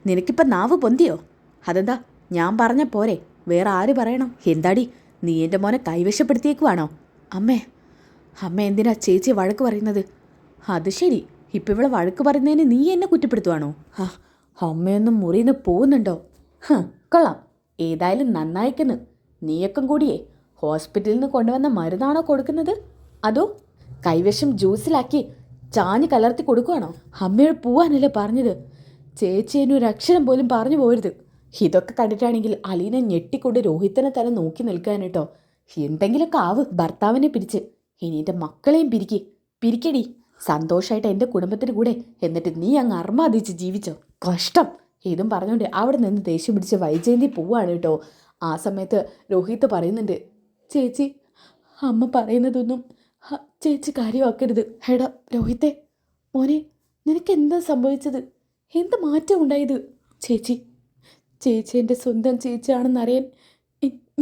നിനക്കിപ്പോൾ നാവ് പൊന്തിയോ? അതെന്താ ഞാൻ പറഞ്ഞ പോരെ? വേറെ ആര് പറയണം? എന്താടി, നീ എൻ്റെ മോനെ കൈവശപ്പെടുത്തിയേക്കുവാണോ? അമ്മ എന്തിനാ ചേച്ചി വഴക്ക് പറയുന്നത്? അത് ശരി, ഇപ്പം ഇവളെ വഴക്ക് പറയുന്നതിന് നീ എന്നെ കുറ്റപ്പെടുത്തുവാണോ? അമ്മയൊന്നും മുറിന്ന് പോകുന്നുണ്ടോ? കൊള്ളാം, ഏതായാലും നന്നായിക്കുന്നു. നീയൊക്കെ കൂടിയേ ഹോസ്പിറ്റലിൽ നിന്ന് കൊണ്ടുവന്ന മരുന്നാണോ കൊടുക്കുന്നത്? അതോ കൈവശം ജ്യൂസിലാക്കി ചാഞ്ഞ് കലർത്തി കൊടുക്കുവാണോ? അമ്മയോട് പോവാനല്ലേ പറഞ്ഞത്? ചേച്ചി എന്നെ ഒരു അക്ഷരം പോലും പറഞ്ഞു പോരുത്. ഇതൊക്കെ കണ്ടിട്ടാണെങ്കിൽ അലീന ഞെട്ടിക്കൊണ്ട് രോഹിത്തിനെ തന്നെ നോക്കി നിൽക്കാൻ കേട്ടോ. എന്തെങ്കിലുമൊക്കെ ആവ്. ഭർത്താവിനെ പിരിച്ച് ഇനി എൻ്റെ മക്കളെയും പിരിക്കടി. സന്തോഷമായിട്ട് എൻ്റെ കുടുംബത്തിന് കൂടെ. എന്നിട്ട് നീ അങ്ങ് അർമാദിച്ച് ജീവിച്ചോ. കഷ്ടം. ഇതും പറഞ്ഞുകൊണ്ട് അവിടെ നിന്ന് ദേഷ്യം പിടിച്ച് വൈജയന്തി പോവാണ് കേട്ടോ. ആ സമയത്ത് രോഹിത്ത് പറയുന്നുണ്ട്, ചേച്ചി അമ്മ പറയുന്നതൊന്നും ചേച്ചി കാര്യമാക്കരുത്. എടാ രോഹിത്തെ മോനെ, നിനക്ക് എന്താ സംഭവിച്ചത്? എന്ത് മാറ്റം ഉണ്ടായത്? ചേച്ചി എൻ്റെ സ്വന്തം ചേച്ചിയാണെന്നറിയാൻ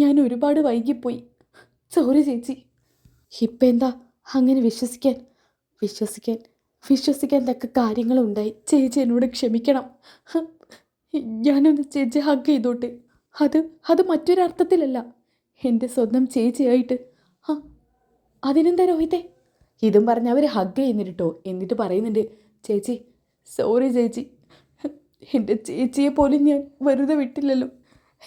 ഞാൻ ഒരുപാട് വൈകിപ്പോയി. സോറി ചേച്ചി. ഇപ്പം എന്താ അങ്ങനെ വിശ്വസിക്കാൻ തക്ക കാര്യങ്ങളുണ്ടായി. ചേച്ചി എന്നോട് ക്ഷമിക്കണം. ഞാനൊന്ന് ചേച്ചി ഹഗ് ചെയ്തോട്ടെ? അത് മറ്റൊരർത്ഥത്തിലല്ല. എൻ്റെ സ്വന്തം ചേച്ചിയായിട്ട്. അതിനെന്താ രോഹിത്തെ? ഇതും പറഞ്ഞ് അവർ ഹഗ് ചെയ്യുന്നിട്ടോ. എന്നിട്ട് പറയുന്നുണ്ട്, ചേച്ചി സോറി ചേച്ചി. എൻ്റെ ചേച്ചിയെ പോലും ഞാൻ വെറുതെ വിട്ടില്ലല്ലോ.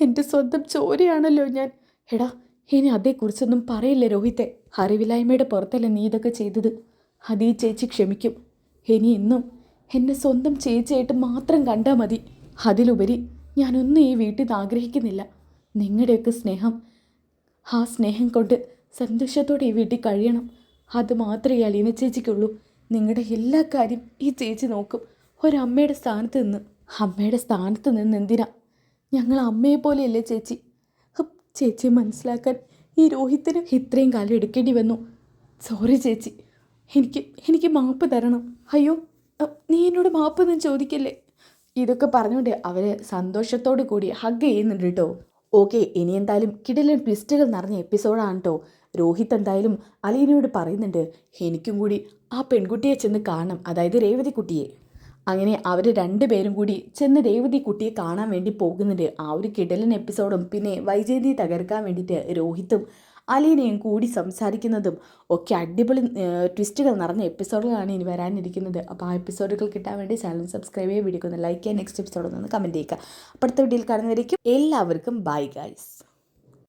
എൻ്റെ സ്വന്തം ചോരയാണല്ലോ ഞാൻ. എടാ, ഇനി അതേക്കുറിച്ചൊന്നും പറയില്ല രോഹിത്തെ. അറിവില്ലായ്മയുടെ പുറത്തല്ല നീ ഇതൊക്കെ ചെയ്തത്. അത് ഈ ചേച്ചി ക്ഷമിക്കും. ഇനി എന്നും എന്നെ സ്വന്തം ചേച്ചിയായിട്ട് മാത്രം കണ്ടാൽ മതി. അതിലുപരി ഞാനൊന്നും ഈ വീട്ടിൽ നിന്ന് ആഗ്രഹിക്കുന്നില്ല. നിങ്ങളുടെയൊക്കെ സ്നേഹം, ആ സ്നേഹം കൊണ്ട് സന്തോഷത്തോടെ ഈ വീട്ടിൽ കഴിയണം. അത് മാത്രമേ അലീന ചേച്ചിക്കുള്ളൂ. നിങ്ങളുടെ എല്ലാ കാര്യം ഈ ചേച്ചി നോക്കും. ഒരമ്മയുടെ സ്ഥാനത്ത് നിന്ന് എന്തിനാ? ഞങ്ങൾ അമ്മയെ പോലെയല്ലേ ചേച്ചി. ചേച്ചിയെ മനസ്സിലാക്കാൻ ഈ രോഹിത്തിന് ഇത്രയും കാലം എടുക്കേണ്ടി വന്നു. സോറി ചേച്ചി. എനിക്ക് മാപ്പ് തരണം. അയ്യോ, നീ എന്നോട് മാപ്പൊന്നും ചോദിക്കല്ലേ. ഇതൊക്കെ പറഞ്ഞുകൊണ്ട് അവർ സന്തോഷത്തോടു കൂടി ഹഗ് ചെയ്യുന്നുണ്ട് കേട്ടോ. ഓക്കെ, ഇനി എന്തായാലും കിടിലൻ ട്വിസ്റ്റുകൾ നിറഞ്ഞ എപ്പിസോഡാണ് കേട്ടോ. രോഹിത് എന്തായാലും അലീനയോട് പറയുന്നുണ്ട്, എനിക്കും കൂടി ആ പെൺകുട്ടിയെ ചെന്ന് കാണണം, അതായത് രേവതി കുട്ടിയെ. അങ്ങനെ അവർ രണ്ടുപേരും കൂടി ചെന്ന് രേവതി കുട്ടിയെ കാണാൻ വേണ്ടി പോകുന്നുണ്ട്. ആ ഒരു കിടലൻ എപ്പിസോഡും പിന്നെ വൈജയന്തി തകർക്കാൻ വേണ്ടിയിട്ട് രോഹിത്തും അലീനയും കൂടി സംസാരിക്കുന്നതും ഒക്കെ അടിപൊളി ട്വിസ്റ്റുകൾ നിറഞ്ഞ എപ്പിസോഡുകളാണ് ഇനി വരാനിരിക്കുന്നത്. അപ്പോൾ ആ എപ്പിസോഡുകൾ കിട്ടാൻ വേണ്ടി ചാനൽ സബ്സ്ക്രൈബ് ചെയ്യുക, വീഡിയോ ഒന്ന് ലൈക്ക് ചെയ്യുക, നെക്സ്റ്റ് എപ്പിസോഡ് ഒന്ന് കമൻറ്റ് ചെയ്യുക. അടുത്ത വീഡിയോയിൽ കാണുന്നവരേക്കും എല്ലാവർക്കും ബൈ ഗൈസ്.